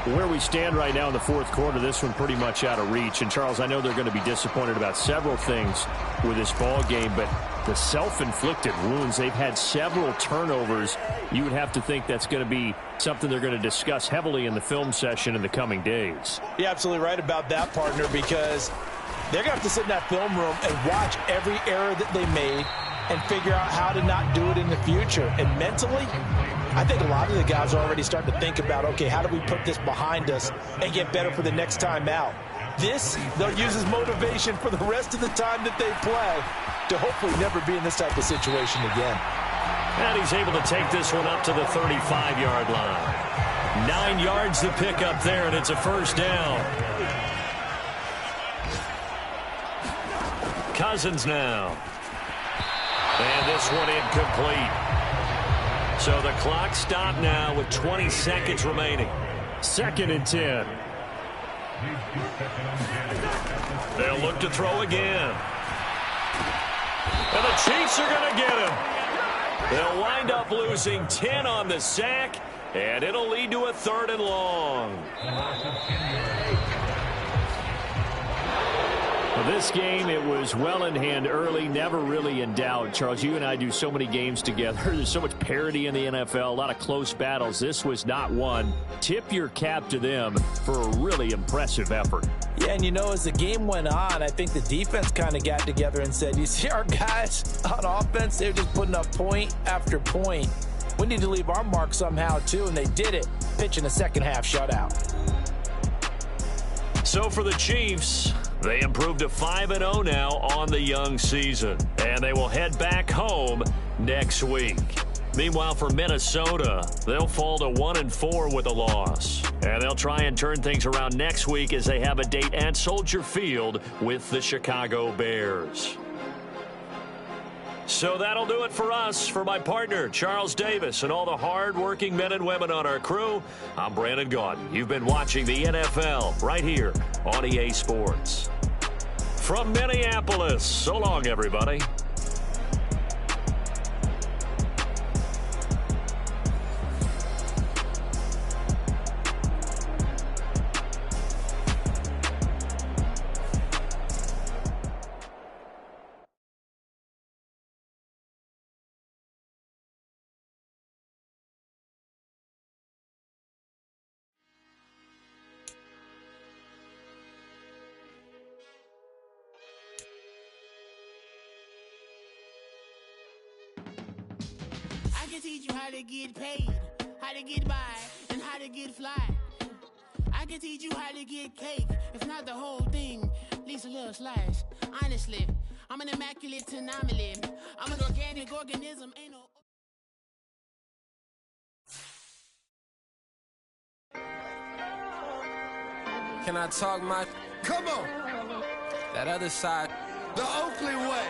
Where we stand right now in the fourth quarter, this one pretty much out of reach. And, Charles, I know they're going to be disappointed about several things with this ball game, but the self-inflicted wounds, they've had several turnovers. You would have to think that's going to be something they're going to discuss heavily in the film session in the coming days. You're absolutely right about that, partner, because they're going to have to sit in that film room and watch every error that they made and figure out how to not do it in the future. And mentally, I think a lot of the guys are already starting to think about, okay, how do we put this behind us and get better for the next time out? This, they'll use as motivation for the rest of the time that they play to hopefully never be in this type of situation again. And he's able to take this one up to the 35-yard line. 9 yards to pick up there, and it's a first down. Cousins now. And this one incomplete. So the clock stopped now with 20 seconds remaining. 2nd and 10. They'll look to throw again. And the Chiefs are going to get him. They'll wind up losing 10 on the sack, and it'll lead to a 3rd and long. Well, this game, it was well in hand early, never really in doubt. Charles, you and I do so many games together. There's so much parity in the NFL, a lot of close battles. This was not one. Tip your cap to them for a really impressive effort. Yeah, and you know, as the game went on, I think the defense kind of got together and said, you see our guys on offense, they're just putting up point after point. We need to leave our mark somehow, too, and they did it, pitching a second-half shutout. So for the Chiefs, they improved to 5-0 now on the young season, and they will head back home next week. Meanwhile, for Minnesota, they'll fall to 1-4 with a loss, and they'll try and turn things around next week as they have a date at Soldier Field with the Chicago Bears. So that'll do it for us. For my partner, Charles Davis, and all the hard-working men and women on our crew, I'm Brandon Gaudin. You've been watching the NFL right here on EA Sports. From Minneapolis, so long, everybody. I can teach you how to get paid, how to get by, and how to get fly. I can teach you how to get cake, if not the whole thing, at least a little slice. Honestly, I'm an immaculate anomaly. I'm an organic organism, ain't no... Can I talk my... Come on. That other side... The Oakley way.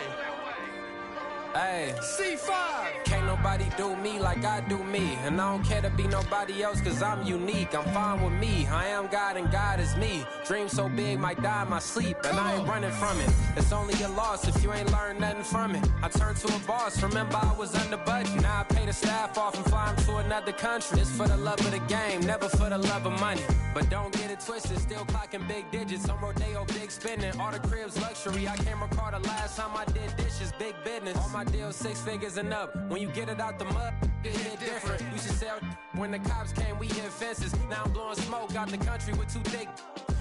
Hey. C5. Can't nobody do me like I do me. And I don't care to be nobody else cause I'm unique. I'm fine with me. I am God and God is me. Dream so big might die in my sleep. And I ain't running from it. It's only a loss if you ain't learned nothing from it. I turned to a boss. Remember I was under budget. Now I pay the staff off and fly them to another country. It's for the love of the game, never for the love of money. But don't get it twisted. Still clocking big digits. On Rodeo, big spending. All the cribs luxury. I can't recall the last time I did dishes. Big business. All my deals 6 figures and up. When you get it out the mud, it hit different. You should sell when the cops came, we hit fences. Now I'm blowing smoke out the country with 2 thick.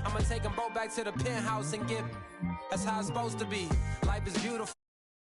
I'ma take them both back to the penthouse and get. That's how it's supposed to be. Life is beautiful.